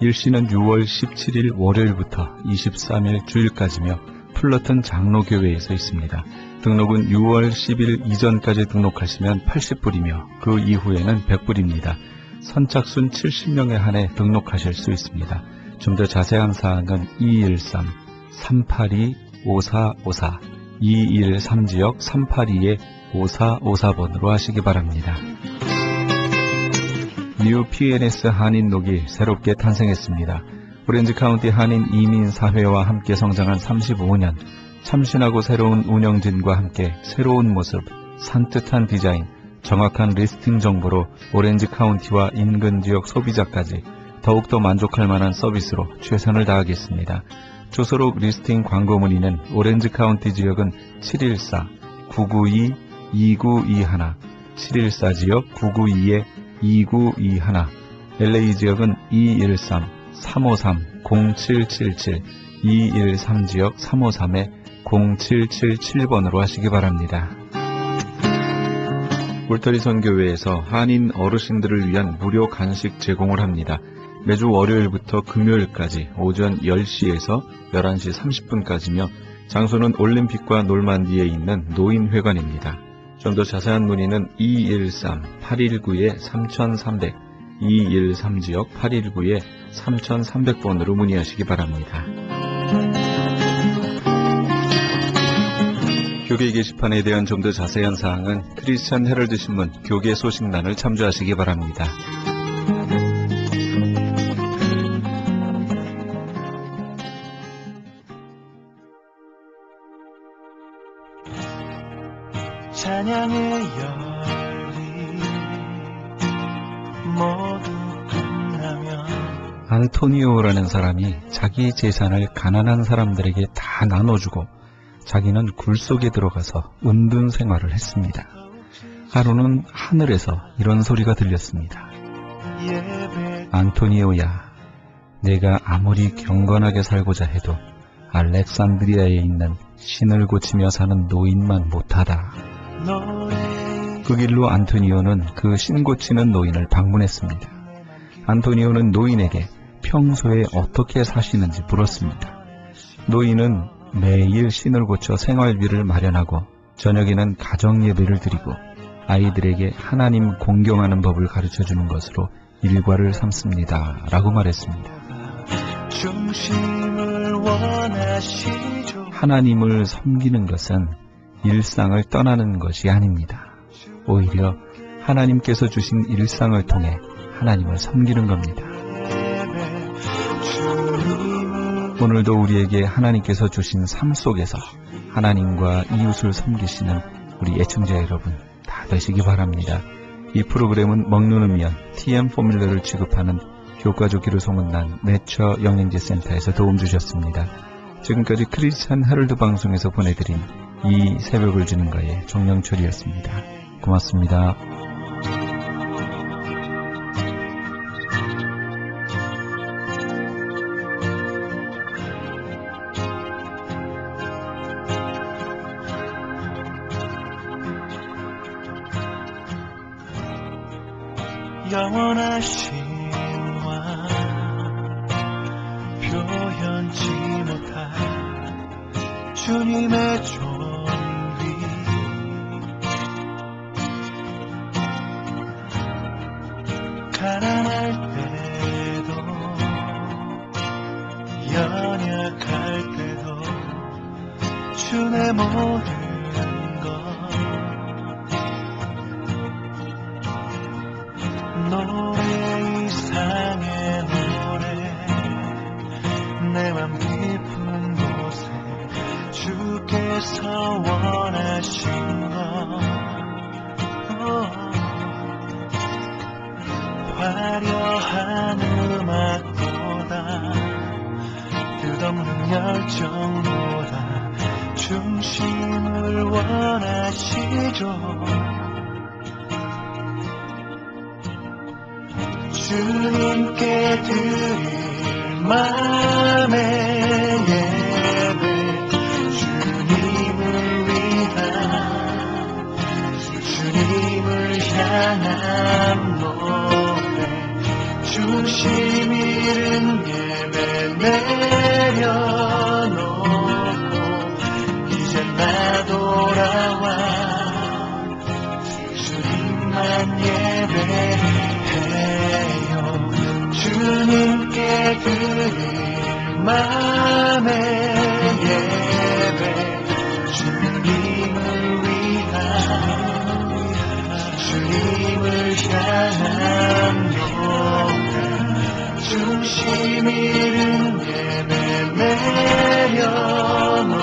일시는 6월 17일 월요일부터 23일 주일까지며 플러튼 장로교회에서 있습니다. 등록은 6월 10일 이전까지 등록하시면 80불이며 그 이후에는 100불입니다. 선착순 70명에 한해 등록하실 수 있습니다. 좀 더 자세한 사항은 213-382-5454, 213지역 382-5454번으로 하시기 바랍니다. 뉴 PNS 한인녹이 새롭게 탄생했습니다. 오렌지 카운티 한인 이민사회와 함께 성장한 35년, 참신하고 새로운 운영진과 함께 새로운 모습, 산뜻한 디자인, 정확한 리스팅 정보로 오렌지 카운티와 인근 지역 소비자까지 더욱더 만족할 만한 서비스로 최선을 다하겠습니다. 주소록 리스팅 광고 문의는 오렌지 카운티 지역은 714-992-2921, 714지역 992-2921, LA 지역은 213-353-0777, 213지역 353-0777번으로 하시기 바랍니다. 울타리 선교회에서 한인 어르신들을 위한 무료 간식 제공을 합니다. 매주 월요일부터 금요일까지 오전 10시에서 11시 30분까지며 장소는 올림픽과 놀만디에 있는 노인회관입니다. 좀 더 자세한 문의는 213-819-3300, 213지역 819-3300번으로 문의하시기 바랍니다. 교계 게시판에 대한 좀 더 자세한 사항은 크리스천 헤럴드 신문 교계 소식란을 참조하시기 바랍니다. 찬양의 열리 모두 끝나면 안토니오라는 사람이 자기 재산을 가난한 사람들에게 다 나눠주고 자기는 굴 속에 들어가서 은둔 생활을 했습니다. 하루는 하늘에서 이런 소리가 들렸습니다. 안토니오야, 내가 아무리 경건하게 살고자 해도 알렉산드리아에 있는 신을 고치며 사는 노인만 못하다. 그 길로 안토니오는 그 신 고치는 노인을 방문했습니다. 안토니오는 노인에게 평소에 어떻게 사시는지 물었습니다. 노인은 매일 신을 고쳐 생활비를 마련하고 저녁에는 가정예배를 드리고 아이들에게 하나님 공경하는 법을 가르쳐주는 것으로 일과를 삼습니다. 라고 말했습니다. 하나님을 섬기는 것은 일상을 떠나는 것이 아닙니다. 오히려 하나님께서 주신 일상을 통해 하나님을 섬기는 겁니다. 오늘도 우리에게 하나님께서 주신 삶 속에서 하나님과 이웃을 섬기시는 우리 애청자 여러분 다 되시기 바랍니다. 이 프로그램은 먹는 음면 TM 포뮬러를 취급하는 교과좋기로 소문난 내처 영양제 센터에서 도움 주셨습니다. 지금까지 크리스찬 헤럴드 방송에서 보내드린 이 새벽을 주는 거에 정영철이었습니다. 고맙습니다. 영원하신 와 표현치 못할 주님의 존귀 가난할 때도 연약할 때도 주의 모든 노래 이상의 노래 내 맘 깊은 화려한 음악보다 끝없는 열정보다 중심을 원하시죠. 주님께 드릴 마음의 예배, 주님을 위한, 주님을 향한 노래, 중심 잃은 예배 내려놓고 이제 나 돌아와 주님만 예배해요. 주님께 드릴 마음의 예배, 주님을 위한, 주님을 향한 노래, 중심 잃은 예배 내려놓고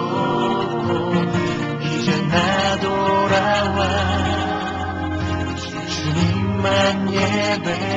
이제 나 돌아와 주님만 예배해